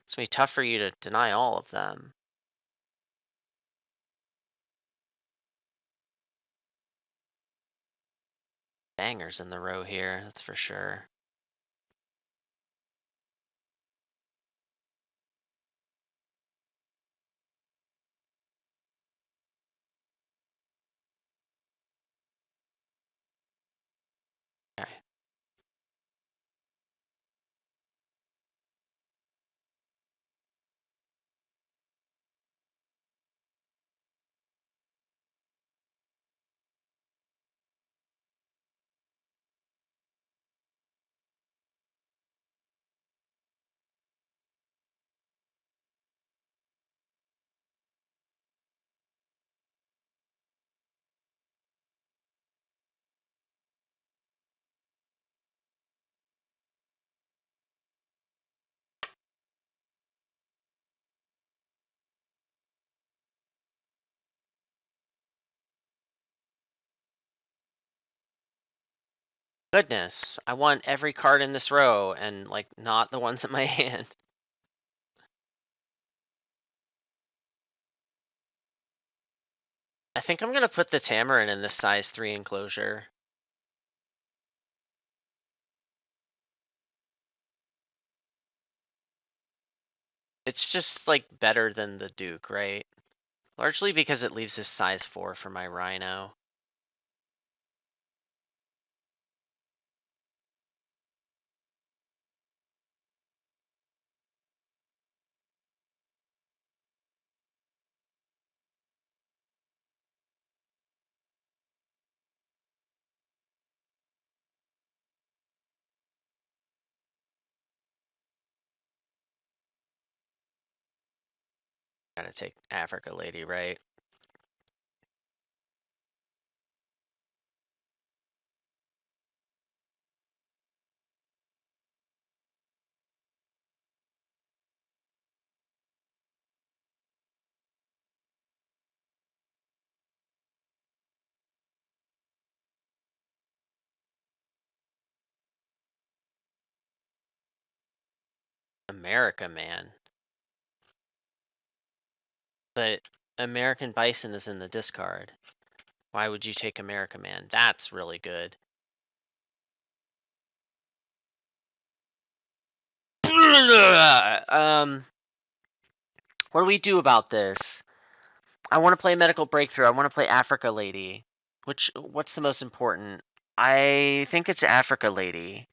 it's gonna be tough for you to deny all of them. Bangers in the row here, that's for sure. Okay. Goodness, I want every card in this row and like not the ones in my hand. I think I'm gonna put the Tamarin in this size 3 enclosure. It's just like better than the Duke, right? Largely because it leaves this size 4 for my Rhino. Gotta take Africa Lady, right? America Man. But American Bison is in the discard. Why would you take America Man? That's really good. What do we do about this? I want to play Medical Breakthrough. I want to play Africa Lady. What's the most important? I think it's Africa Lady.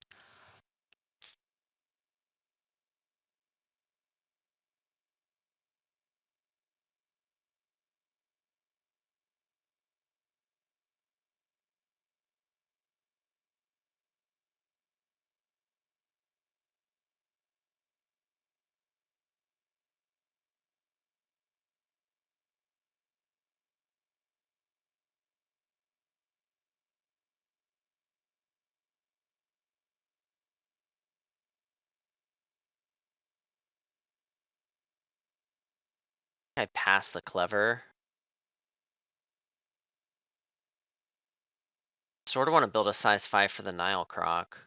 I pass the clever. Sort of want to build a size 5 for the Nile Croc.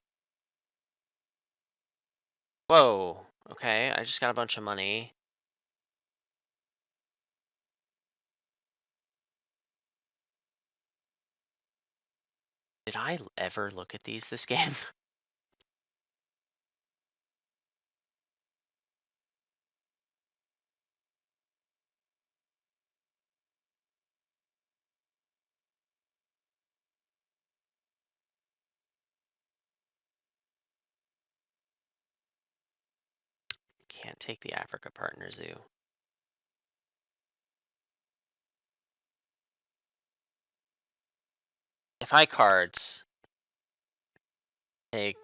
Whoa. Okay, I just got a bunch of money. Did I ever look at these this game? Can't take the Africa Partner Zoo. If I cards take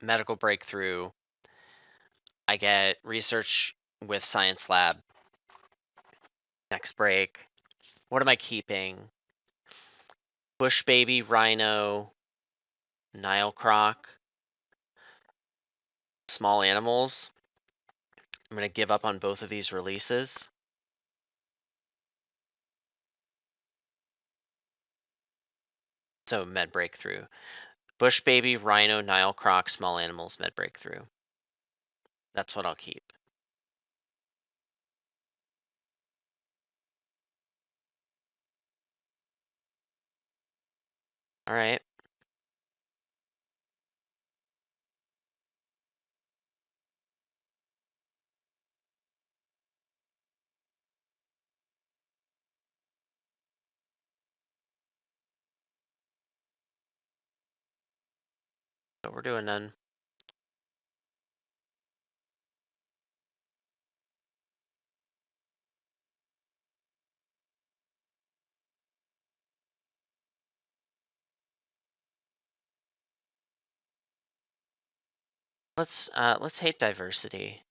Medical Breakthrough, I get Research with Science Lab. Next break. What am I keeping? Bush Baby, Rhino, Nile Croc, Small Animals. I'm going to give up on both of these releases. So Med Breakthrough. Bush Baby, Rhino, Nile Croc, Small Animals, Med Breakthrough. That's what I'll keep. All right. But we're doing none. Let's hate diversity.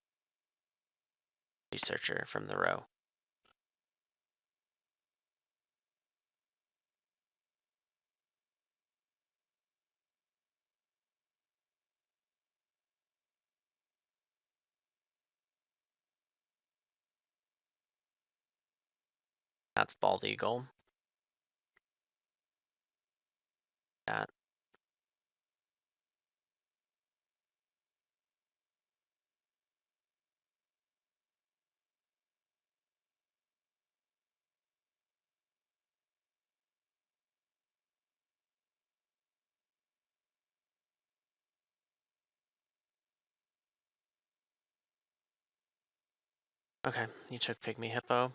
Researcher from the row. That's Bald Eagle. That. Okay, you took Pygmy Hippo.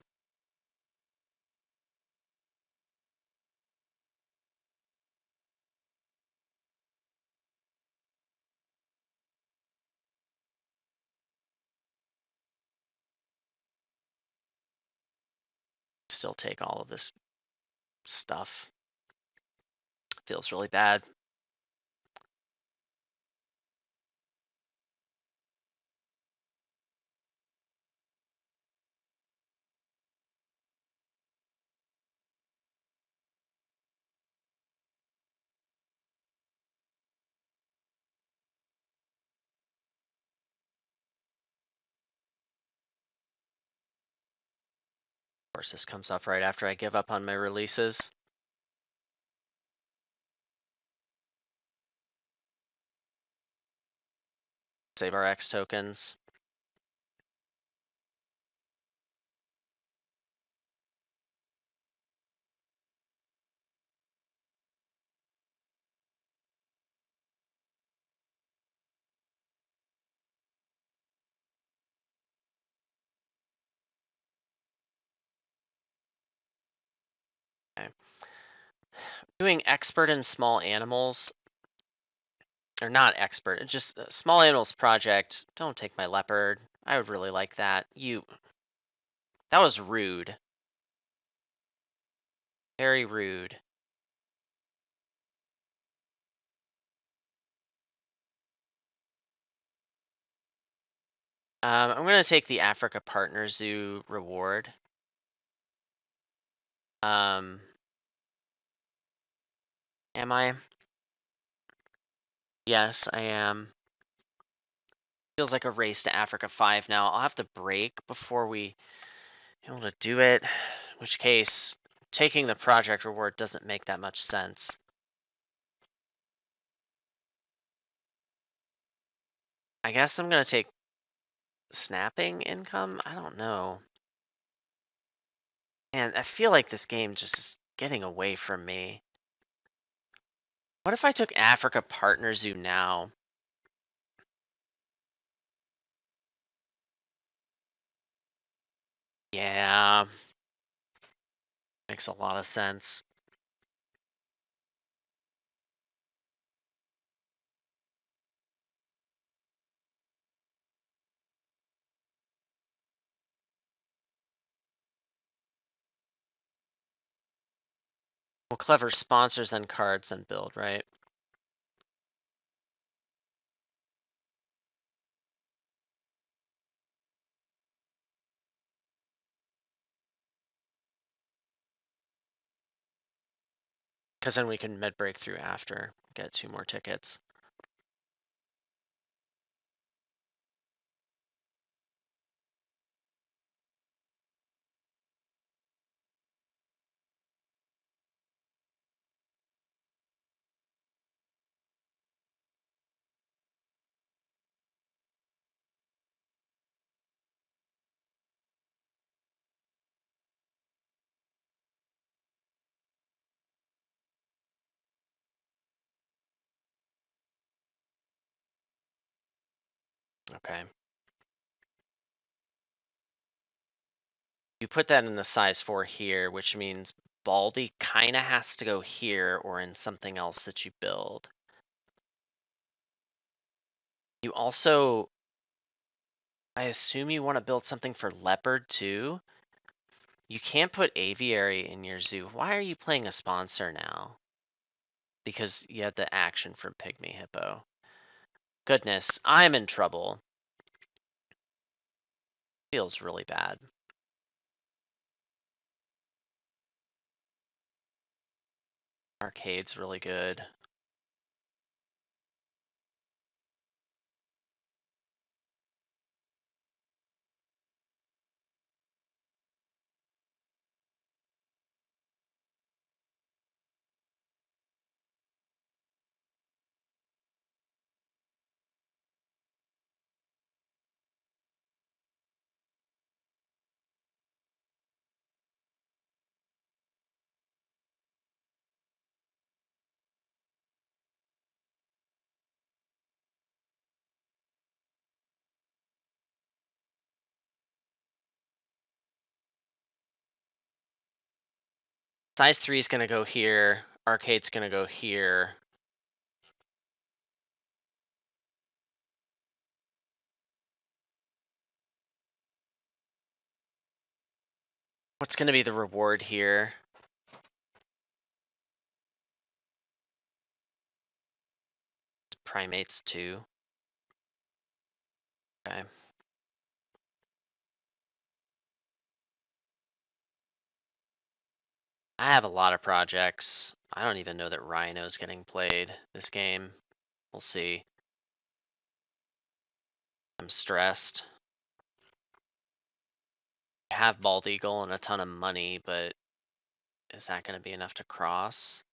Still take all of this stuff. Feels really bad. Of course, this comes up right after I give up on my releases. Save our X tokens. Okay. Doing expert in small animals, or not expert, just a small animals project. Don't take my leopard. I would really like that. That was rude. Very rude. I'm gonna take the Africa Partner Zoo reward. Am I? Yes, I am. Feels like a race to Africa 5 now. I'll have to break before we able to do it. In which case, taking the project reward doesn't make that much sense. I guess I'm gonna take snapping income? I don't know. And I feel like this game just is getting away from me. What if I took Africa Partner Zoo now? Yeah, makes a lot of sense. Well, clever sponsors then cards then build, right? Because then we can mid break through after, get 2 more tickets. Okay. You put that in the size 4 here, which means Baldy kind of has to go here or in something else that you build. You also, I assume you want to build something for Leopard too? You can't put Aviary in your zoo. Why are you playing a sponsor now? Because you had the action from Pygmy Hippo. Goodness, I'm in trouble. Feels really bad. Arcade's really good. Size 3 is going to go here. Arcade's going to go here. What's going to be the reward here? Primates 2. Okay. I have a lot of projects. I don't even know that Rhino's getting played this game. We'll see. I'm stressed. I have Bald Eagle and a ton of money, but is that going to be enough to cross?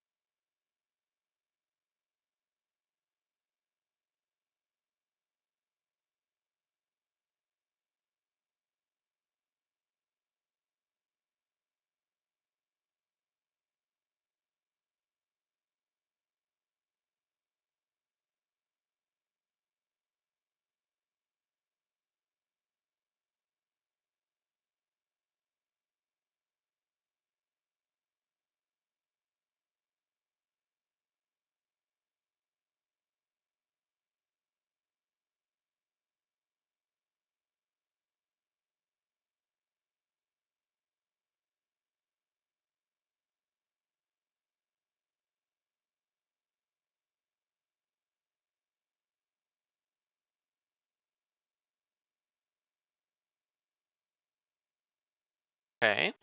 Okay.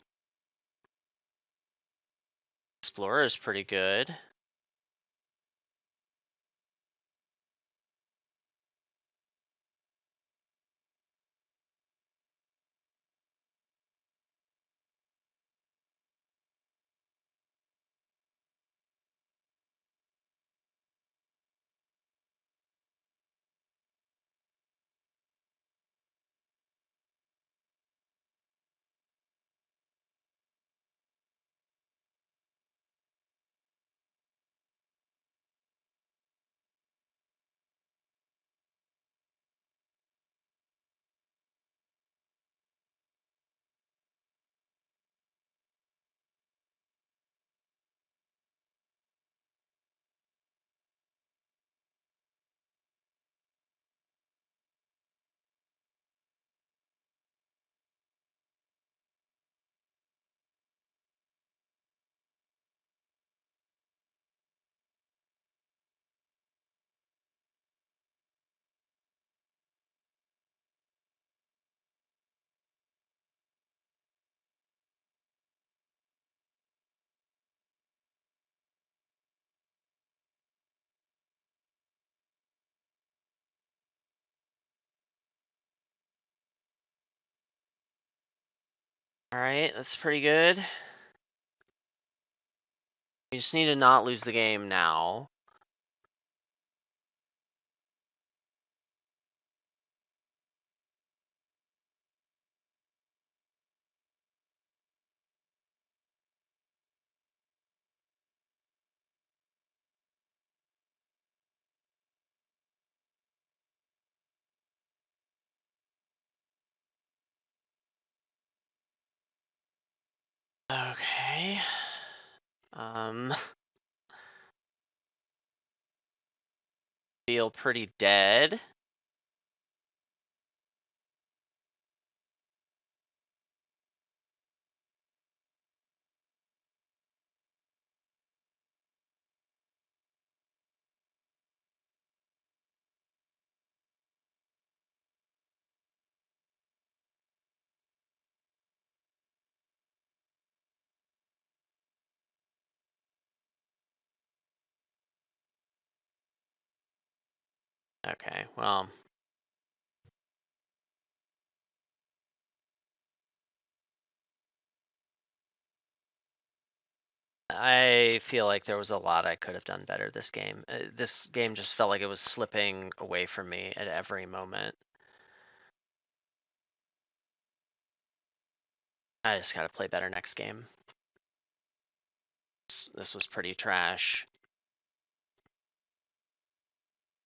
Explorer is pretty good. All right, that's pretty good. You just need to not lose the game now. Okay. Feel pretty dead. Okay, well. I feel like there was a lot I could have done better this game. This game just felt like it was slipping away from me at every moment. I just gotta play better next game. This was pretty trash.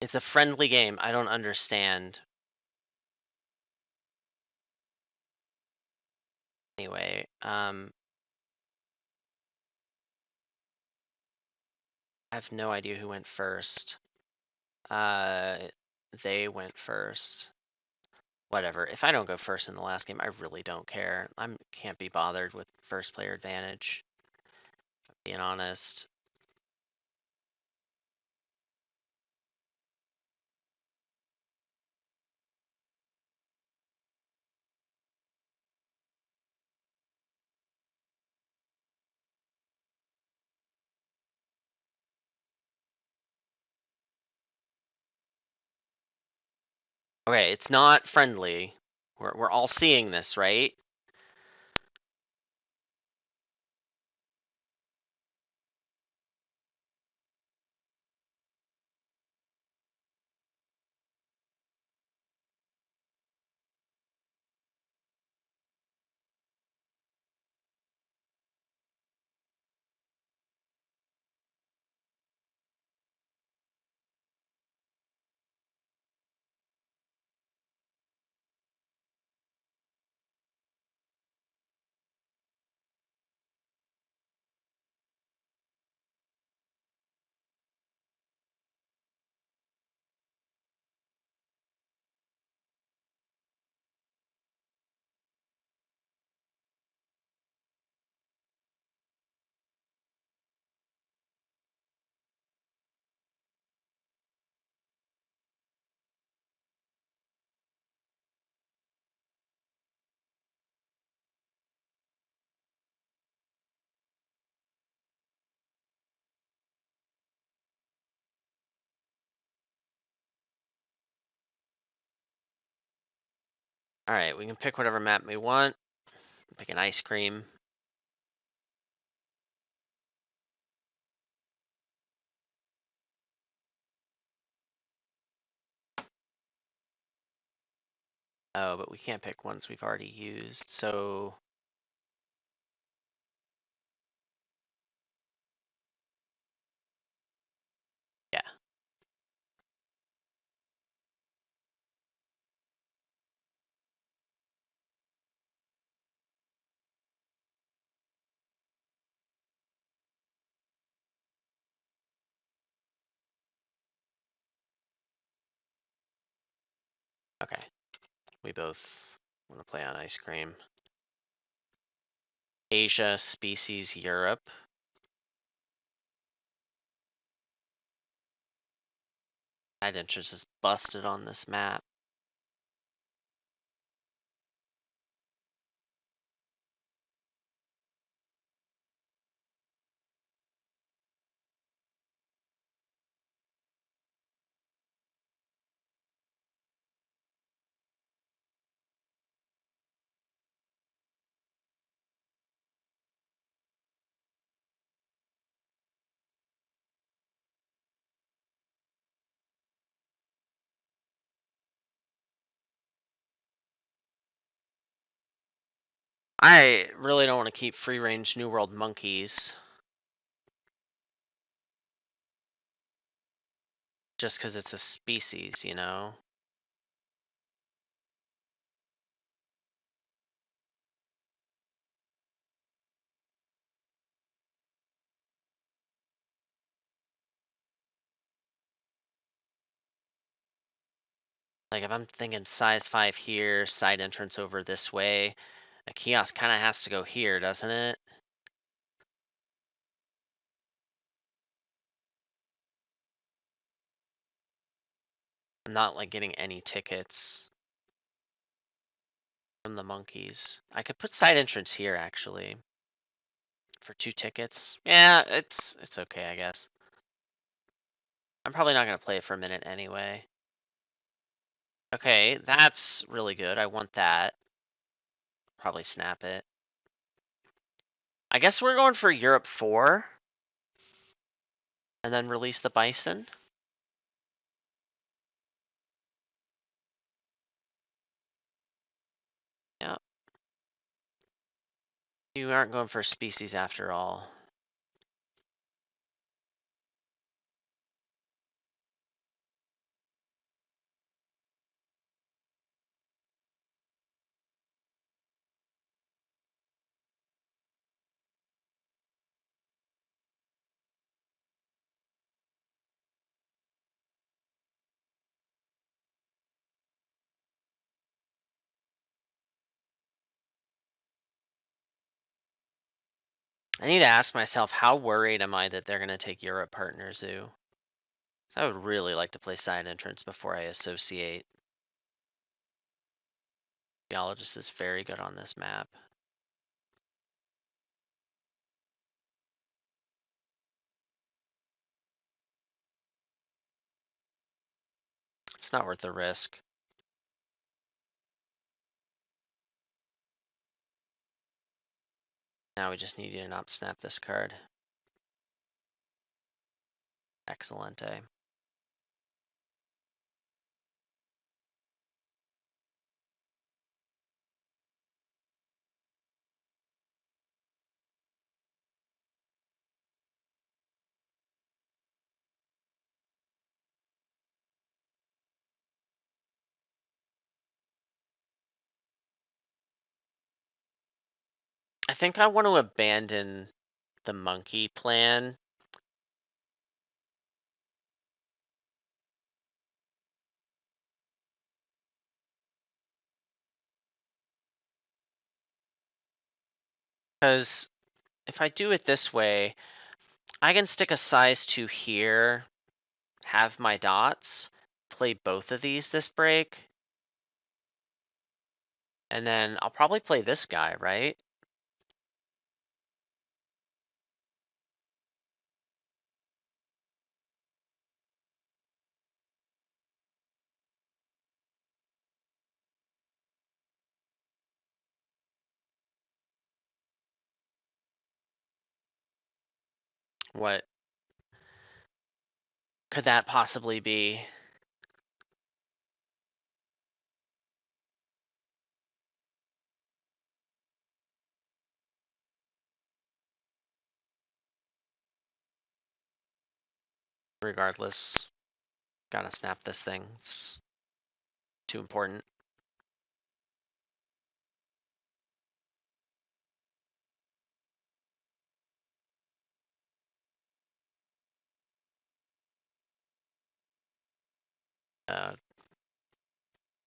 It's a friendly game. I don't understand. Anyway, I have no idea who went first. They went first. Whatever. If I don't go first in the last game, I really don't care. I can't be bothered with first player advantage, if I'm being honest. Okay, it's not friendly. We're all seeing this, right? Alright, we can pick whatever map we want. Pick an ice cream. Oh, but we can't pick ones we've already used, so... Yeah. Okay. We both want to play on ice cream. Asia, species, Europe. Side entrance is busted on this map. I really don't want to keep free-range New World monkeys. Just because it's a species, you know? Like, if I'm thinking size 5 here, side entrance over this way, a kiosk kind of has to go here, doesn't it? I'm not, like, getting any tickets from the monkeys. I could put side entrance here, actually. For 2 tickets. Yeah, it's okay, I guess. I'm probably not going to play it for a minute anyway. Okay, that's really good. I want that. Probably snap it. I guess we're going for Europe 4. And then release the bison. Yeah. You aren't going for species after all. I need to ask myself, how worried am I that they're going to take Europe Partner Zoo? I would really like to play side entrance before I associate. Geologist is very good on this map. It's not worth the risk. Now we just need you to not snap this card. Excellente. I think I want to abandon the monkey plan. Because if I do it this way, I can stick a size 2 here, have my dots, play both of these this break, and then I'll probably play this guy, right? What could that possibly be? Regardless, gotta snap this thing. It's too important.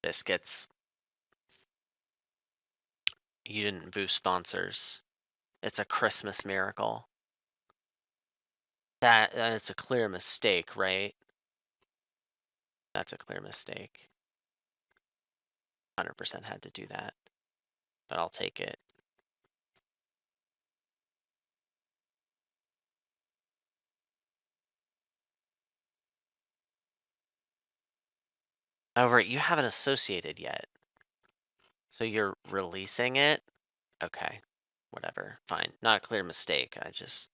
Biscuits. You didn't boost sponsors. It's a Christmas miracle. That's a clear mistake, right? That's a clear mistake. 100% had to do that, but I'll take it. However, you haven't associated yet. So you're releasing it? Okay, whatever, fine. Not a clear mistake, I just...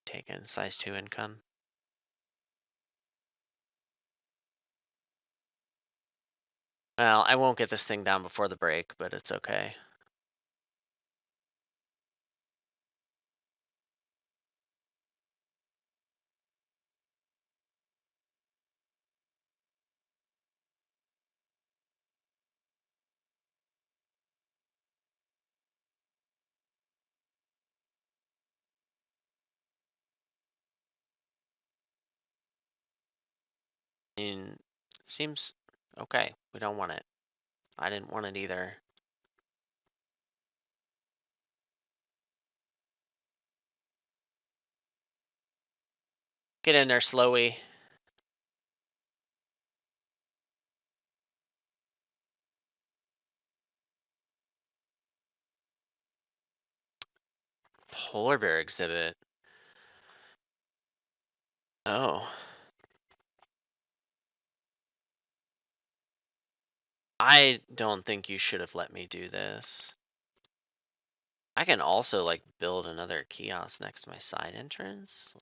Taken size 2 income. Well, I won't get this thing down before the break, but it's okay. I mean, seems okay. We don't want it. I didn't want it either. Get in there, Slowy. Polar bear exhibit. Oh. I don't think you should have let me do this. I can also like build another kiosk next to my side entrance.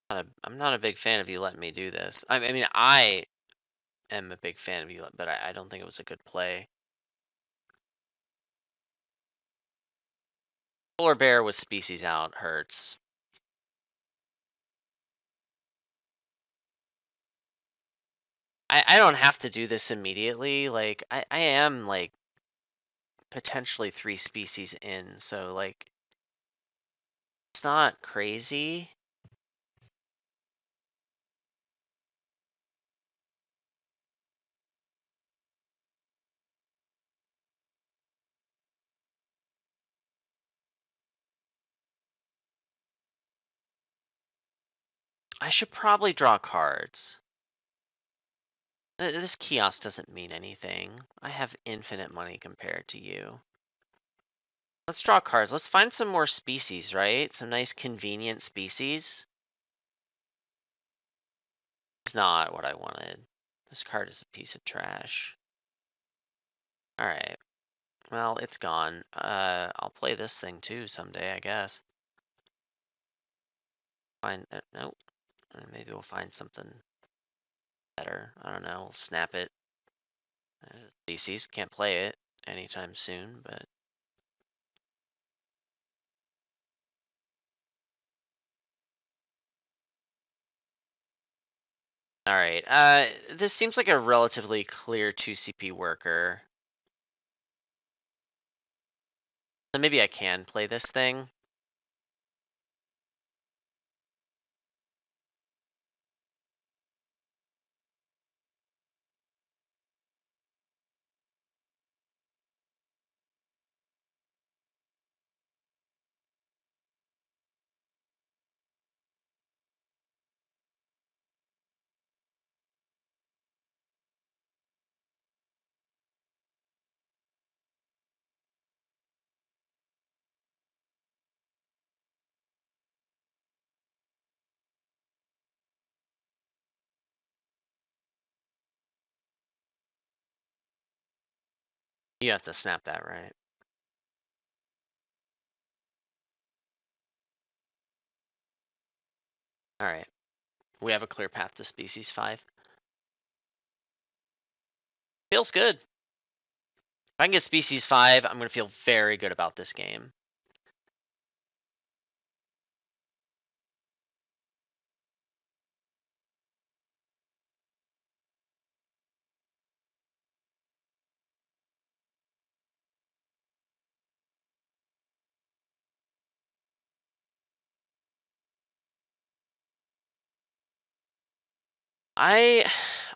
I'm not a big fan of you letting me do this. I mean, I am a big fan of you, but I don't think it was a good play. Polar bear with species out hurts. I don't have to do this immediately. Like, I am like potentially 3 species in, so like it's not crazy. I should probably draw cards. This kiosk doesn't mean anything. I have infinite money compared to you. Let's draw cards. Let's find some more species, right? Some nice convenient species. It's not what I wanted. This card is a piece of trash. Alright. Well, it's gone. I'll play this thing too someday, I guess. Find nope. Maybe we'll find something better. I don't know. We'll snap it. Species can't play it anytime soon, but all right. This seems like a relatively clear 2 CP worker. So maybe I can play this thing. You have to snap that, right? Alright. We have a clear path to species 5. Feels good. If I can get species 5, I'm gonna feel very good about this game. I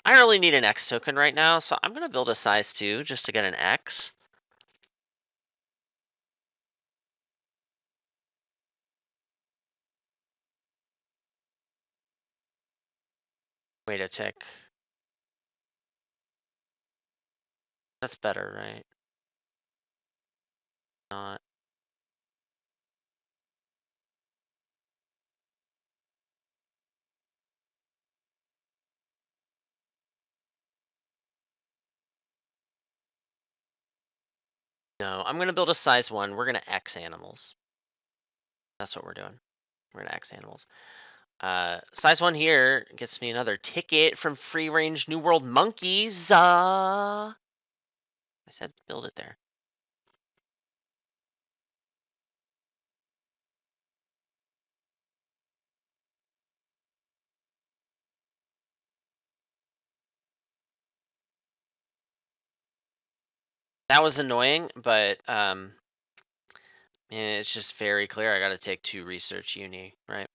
really need an X token right now, so I'm gonna build a size 2 just to get an X. Wait a tick. That's better, right? Not. No, I'm gonna build a size 1. We're gonna X animals. That's what we're doing. We're gonna X animals. Size 1 here gets me another ticket from Free Range New World Monkeys. I said build it there. That was annoying, but it's just very clear. I got to take 2 research uni, right?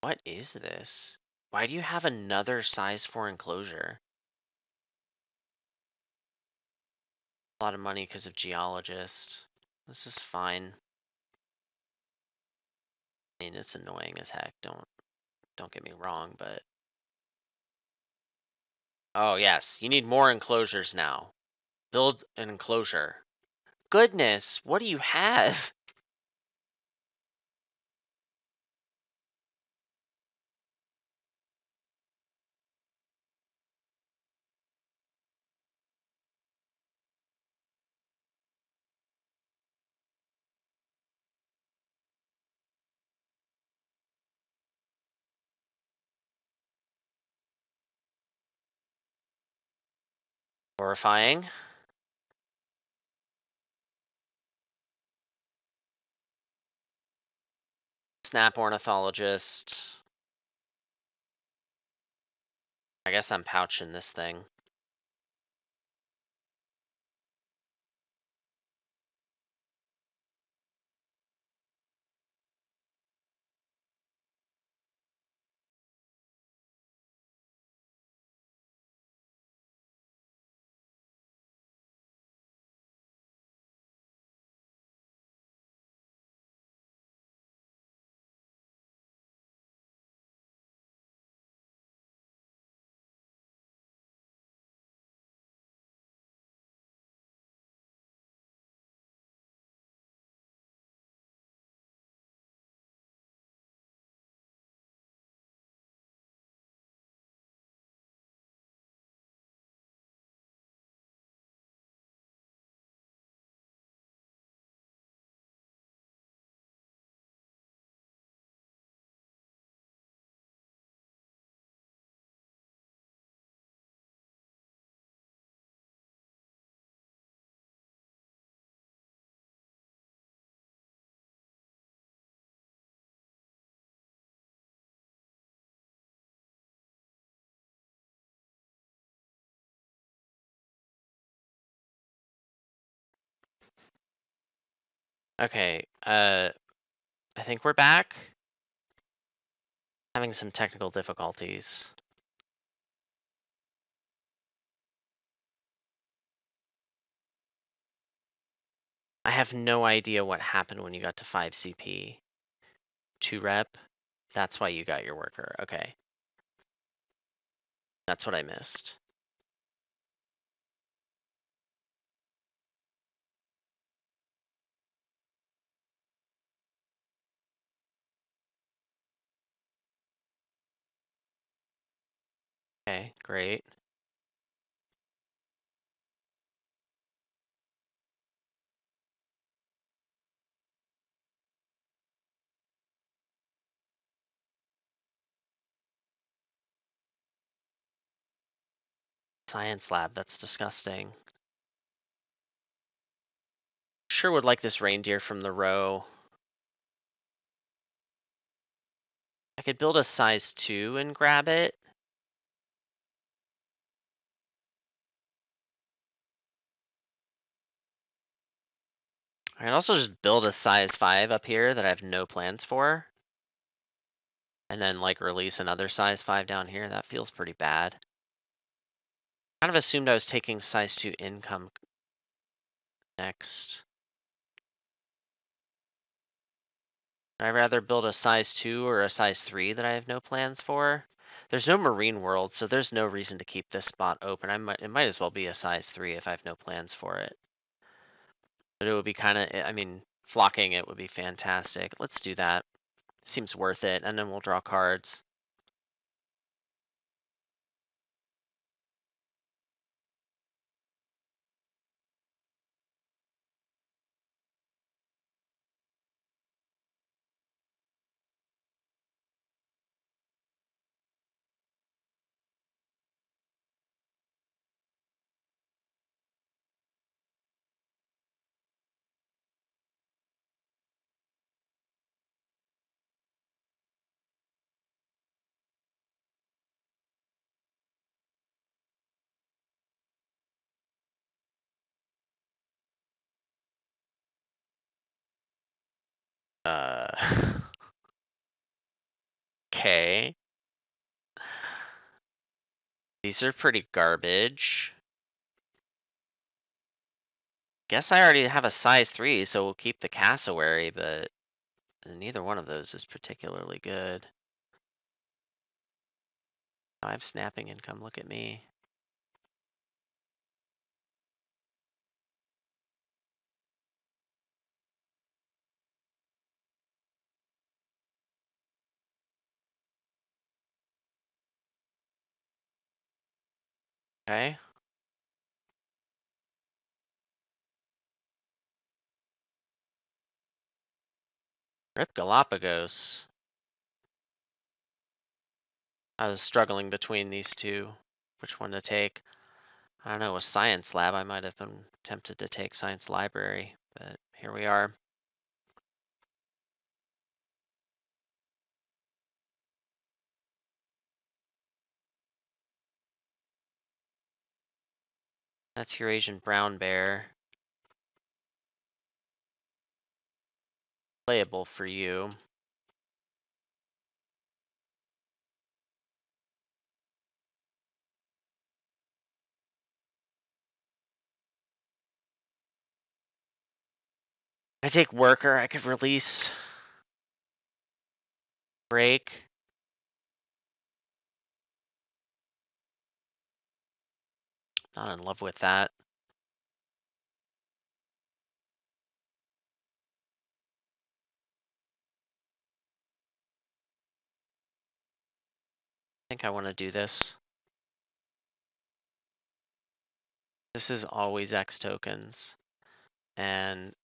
What is this? Why do you have another size 4 enclosure? A lot of money because of geologist. This is fine. I mean, it's annoying as heck. Don't get me wrong, but oh yes, you need more enclosures now. Build an enclosure. Goodness, what do you have? Horrifying. Snap ornithologist. I guess I'm pouching this thing. Okay, I think we're back. Having some technical difficulties. I have no idea what happened when you got to 5 CP. 2 rep? That's why you got your worker. Okay. That's what I missed. Okay, great. Science lab, that's disgusting. Sure would like this reindeer from the row. I could build a size 2 and grab it. I can also just build a size 5 up here that I have no plans for. And then like release another size 5 down here. That feels pretty bad. Kind of assumed I was taking size 2 income next. Would I rather build a size 2 or a size 3 that I have no plans for? There's no marine world, so there's no reason to keep this spot open. It might as well be a size 3 if I have no plans for it. But it would be kind of, I mean, flocking it would be fantastic. Let's do that. Seems worth it, and then we'll draw cards. Okay. These are pretty garbage. Guess I already have a size 3, so we'll keep the cassowary, but neither one of those is particularly good. I have snapping income, look at me. Okay. Rip Galapagos. I was struggling between these two, which one to take. I don't know, with science lab, I might have been tempted to take science library, but here we are. That's Eurasian brown bear. Playable for you. I take worker, I could release. Break. Not in love with that. I think I want to do this. This is always X tokens. And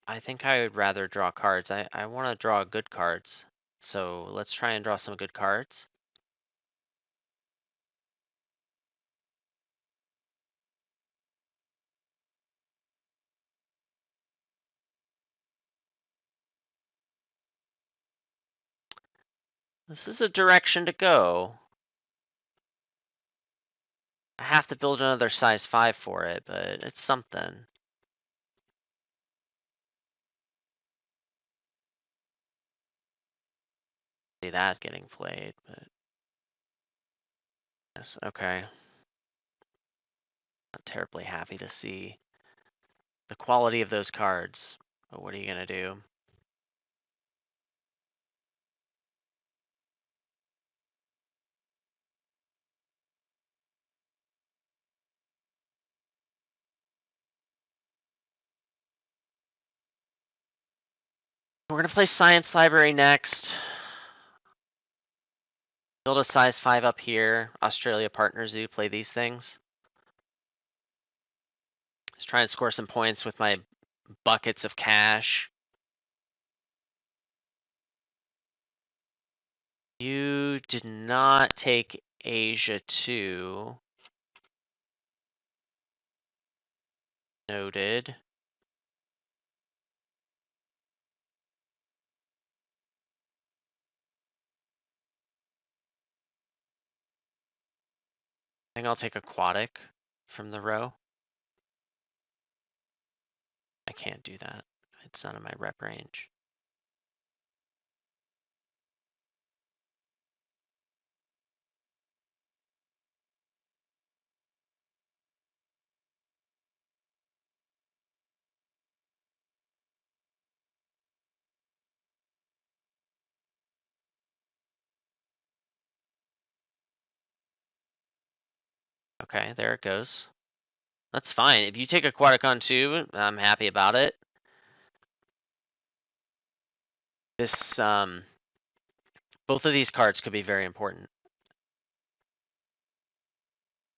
I think I would rather draw cards. I want to draw good cards. So let's try and draw some good cards. This is a direction to go. I have to build another size 5 for it, but it's something. See that getting played, but yes, okay. Not terribly happy to see the quality of those cards, but what are you gonna do? We're gonna play Science Library next. Build a size 5 up here. Australia Partner Zoo, play these things. Just try and score some points with my buckets of cash. You did not take Asia 2. Noted. I think I'll take aquatic from the row. I can't do that. It's not in my rep range. Okay, there it goes. That's fine. If you take aquatic on 2, I'm happy about it. This, both of these cards could be very important.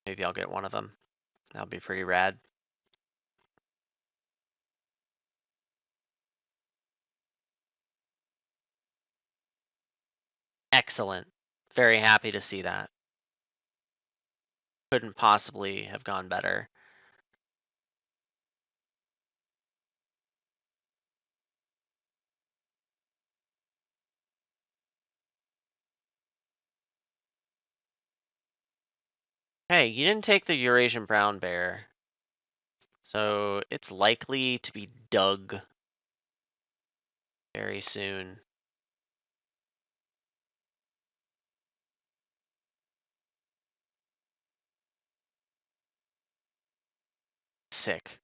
Maybe I'll get one of them. That'll be pretty rad. Excellent. Very happy to see that. Couldn't possibly have gone better. Hey, you didn't take the Eurasian brown bear. So it's likely to be dug very soon. Sick.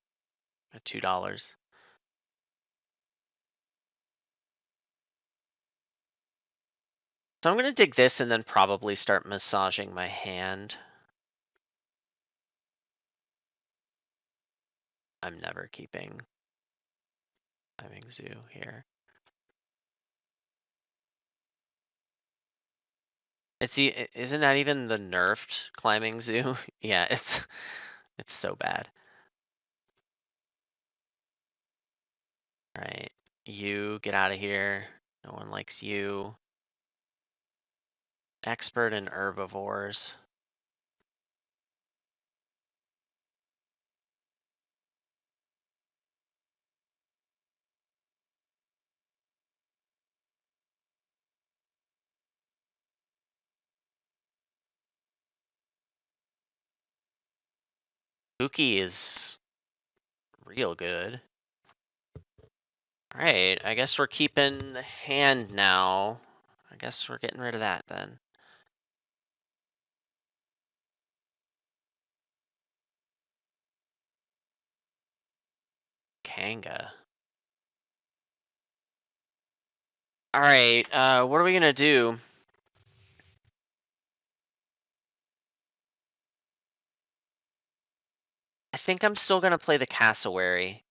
At $2. So I'm gonna dig this and then probably start massaging my hand. I'm never keeping Climbing Zoo here. Isn't that even the nerfed Climbing Zoo? Yeah, it's so bad. Alright, you get out of here. No one likes you. Expert in herbivores. Pookie is real good. Alright, I guess we're keeping the hand now. I guess we're getting rid of that then. Kanga. Alright, what are we gonna do? I think I'm still gonna play the cassowary.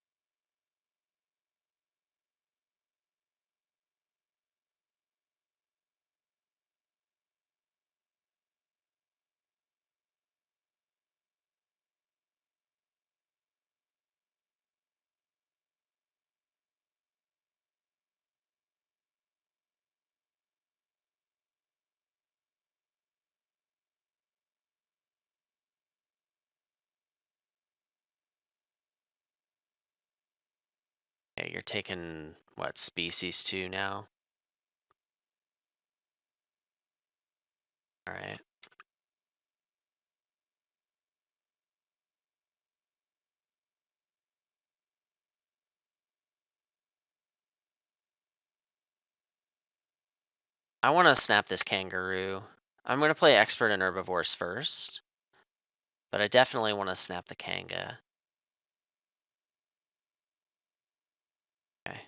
Yeah, you're taking, what, species 2 now? Alright. I wanna snap this kangaroo. I'm gonna play expert in herbivores first. But I definitely wanna snap the kanga. Okay.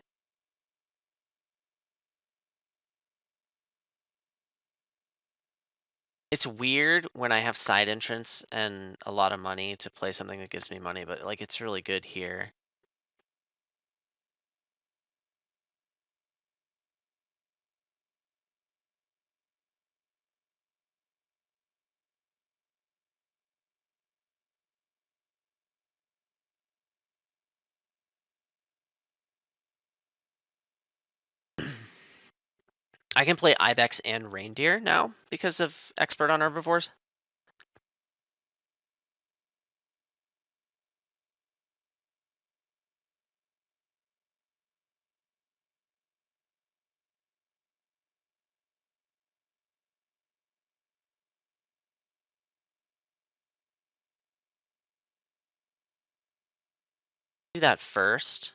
It's weird when I have side entrance and a lot of money to play something that gives me money, but like it's really good here. I can play ibex and reindeer now because of expert on herbivores. Do that first.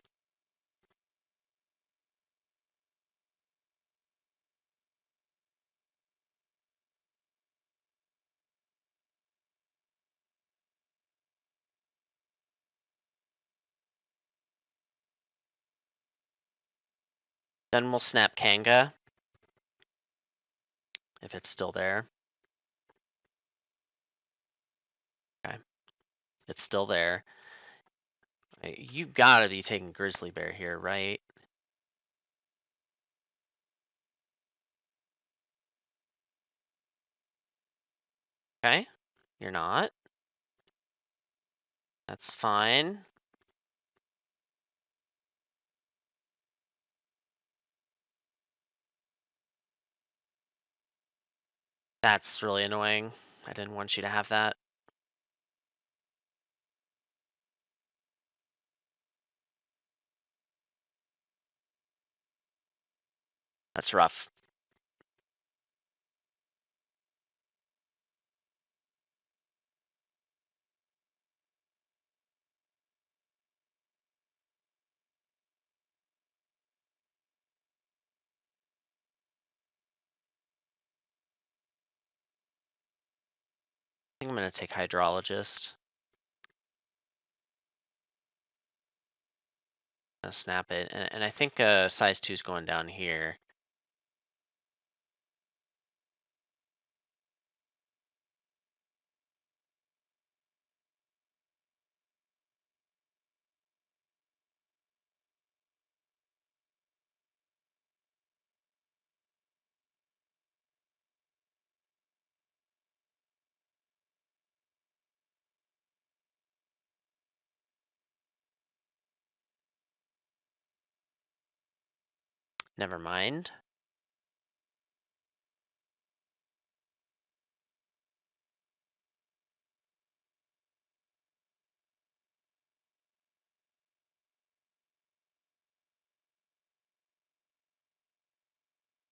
Then we'll snap Kanga. If it's still there. Okay. It's still there. You gotta be taking Grizzly Bear here, right? Okay. You're not. That's fine. That's really annoying. I didn't want you to have that. That's rough. I think I'm gonna take Hydrologist. Snap it. And I think size 2 is going down here. Never mind.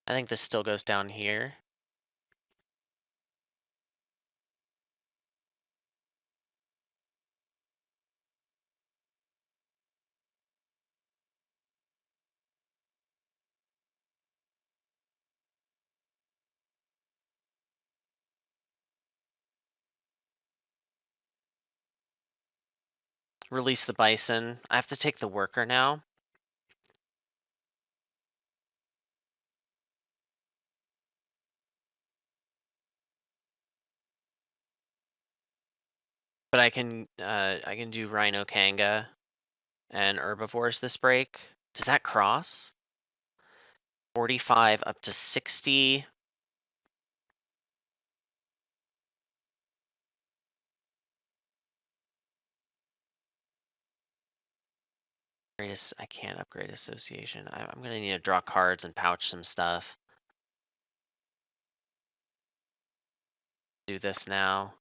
I think this still goes down here. Release the bison. I have to take the worker now. But I can do Rhino Kanga and herbivores this break. Does that cross? 45 up to 60. I can't upgrade association. I'm gonna need to draw cards and pouch some stuff. Do this now.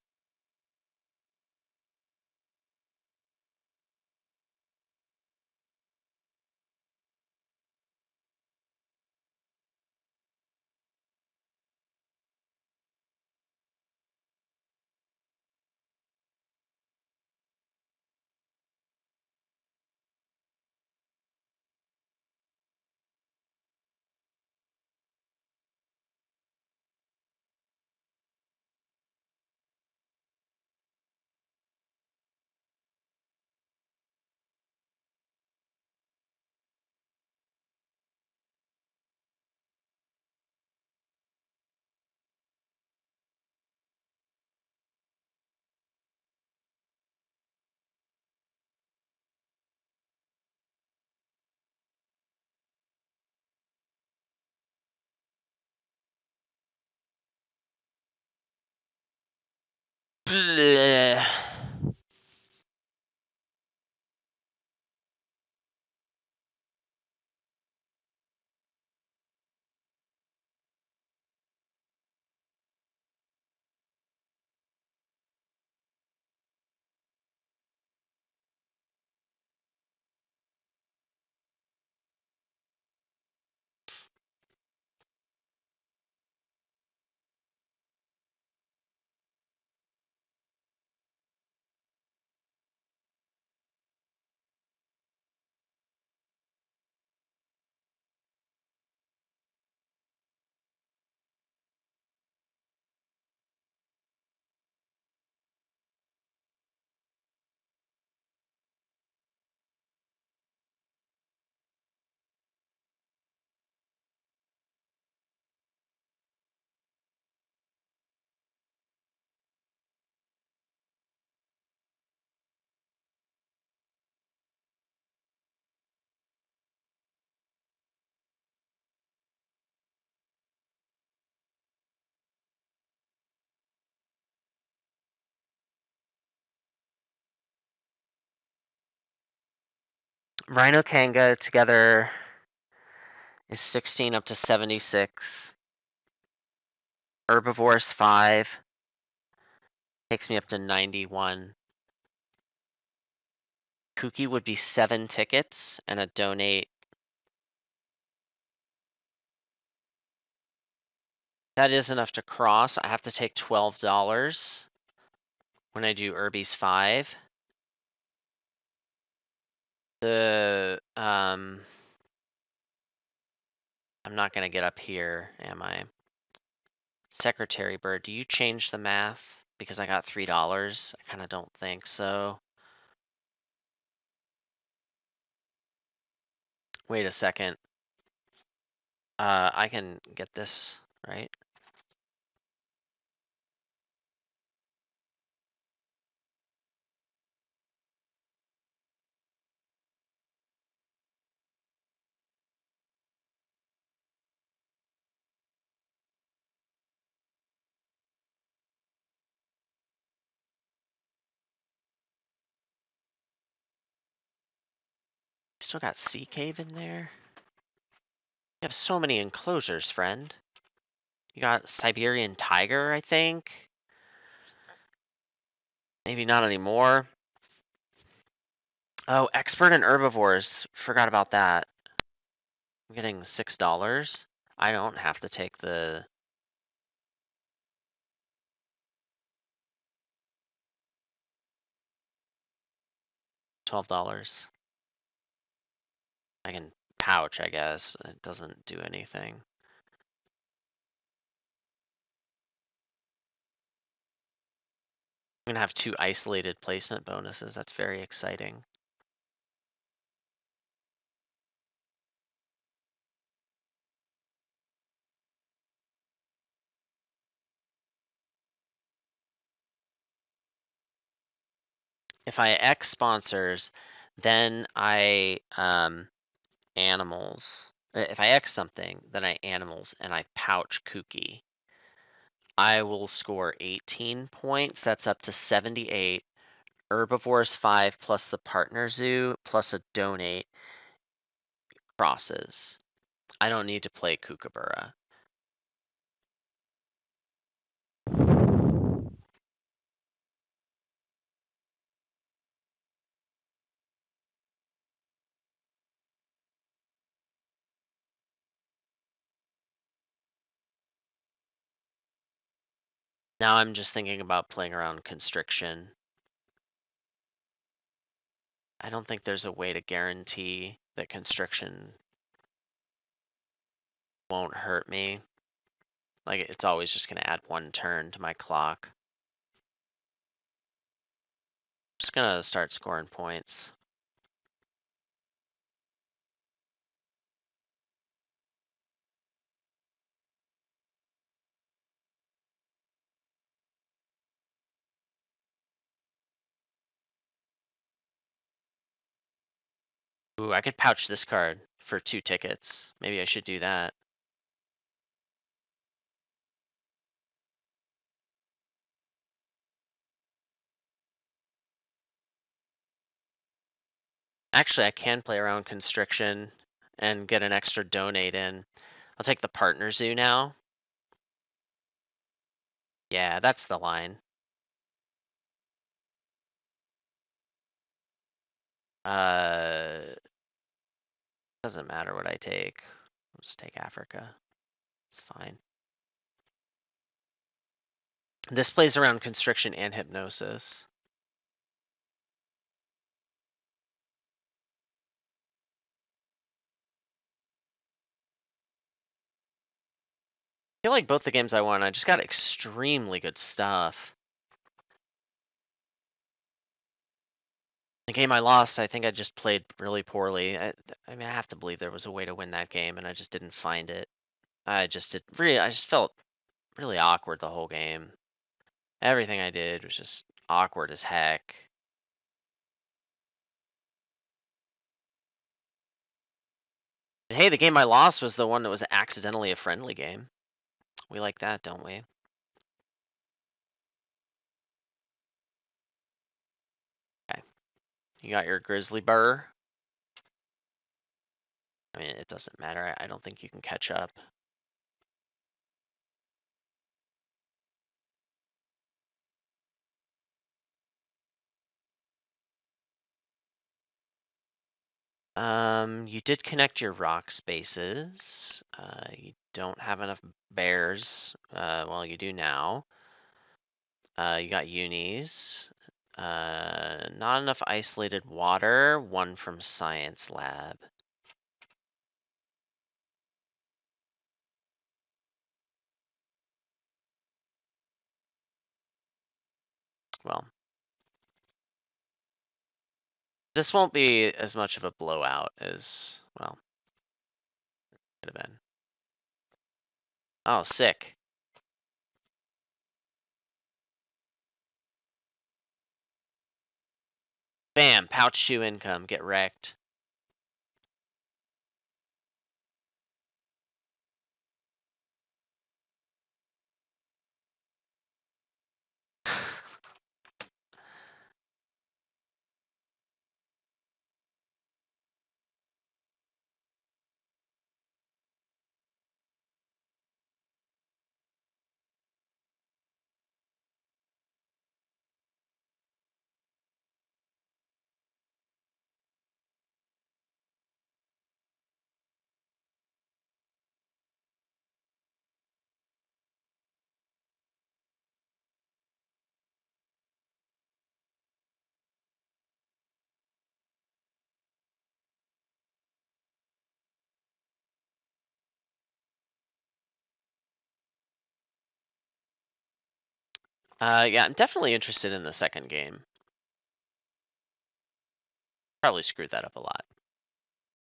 Rhino Kanga together is 16 up to 76. Herbivores 5 takes me up to 91. Kooky would be 7 tickets and a donate. That is enough to cross. I have to take $12 when I do Irby's 5. I'm not gonna get up here, am I? Secretary Bird, do you change the math? Because I got $3. I kinda don't think so. Wait a second. I can get this, right? Still got Sea Cave in there. You have so many enclosures, friend. You got Siberian Tiger, I think. Maybe not anymore. Oh, Expert in Herbivores. Forgot about that. I'm getting $6. I don't have to take the... $12. I can pouch, I guess. It doesn't do anything. I'm gonna have 2 isolated placement bonuses. That's very exciting. If I X sponsors, then I animals. If I X something, then I animals and I pouch Kooky. I will score 18 points. That's up to 78. Herbivores 5 plus the partner zoo plus a donate crosses. I don't need to play Kookaburra. Now I'm just thinking about playing around constriction. I don't think there's a way to guarantee that constriction won't hurt me. Like, it's always just gonna add 1 turn to my clock. Just gonna start scoring points. Ooh, I could pouch this card for 2 tickets. Maybe I should do that. Actually, I can play around constriction and get an extra donate in. I'll take the partner zoo now. Yeah, that's the line. Doesn't matter what I take. I'll just take Africa. It's fine. This plays around constriction and hypnosis. I feel like both the games I won, I just got extremely good stuff. The game I lost, I think I just played really poorly. I mean, I have to believe there was a way to win that game, and I just didn't find it. I just felt really awkward the whole game. Everything I did was just awkward as heck. And hey, the game I lost was the one that was accidentally a friendly game. We like that, don't we? Okay. You got your grizzly burr. I mean, it doesn't matter. I don't think you can catch up. You did connect your rock spaces. You don't have enough bears. Well, you do now. You got unis. Not enough isolated water. One from science lab. Well, this won't be as much of a blowout as, well, could have been. Oh, sick. Bam, pouch 2 income, get wrecked. Yeah, I'm definitely interested in the second game. Probably screwed that up a lot.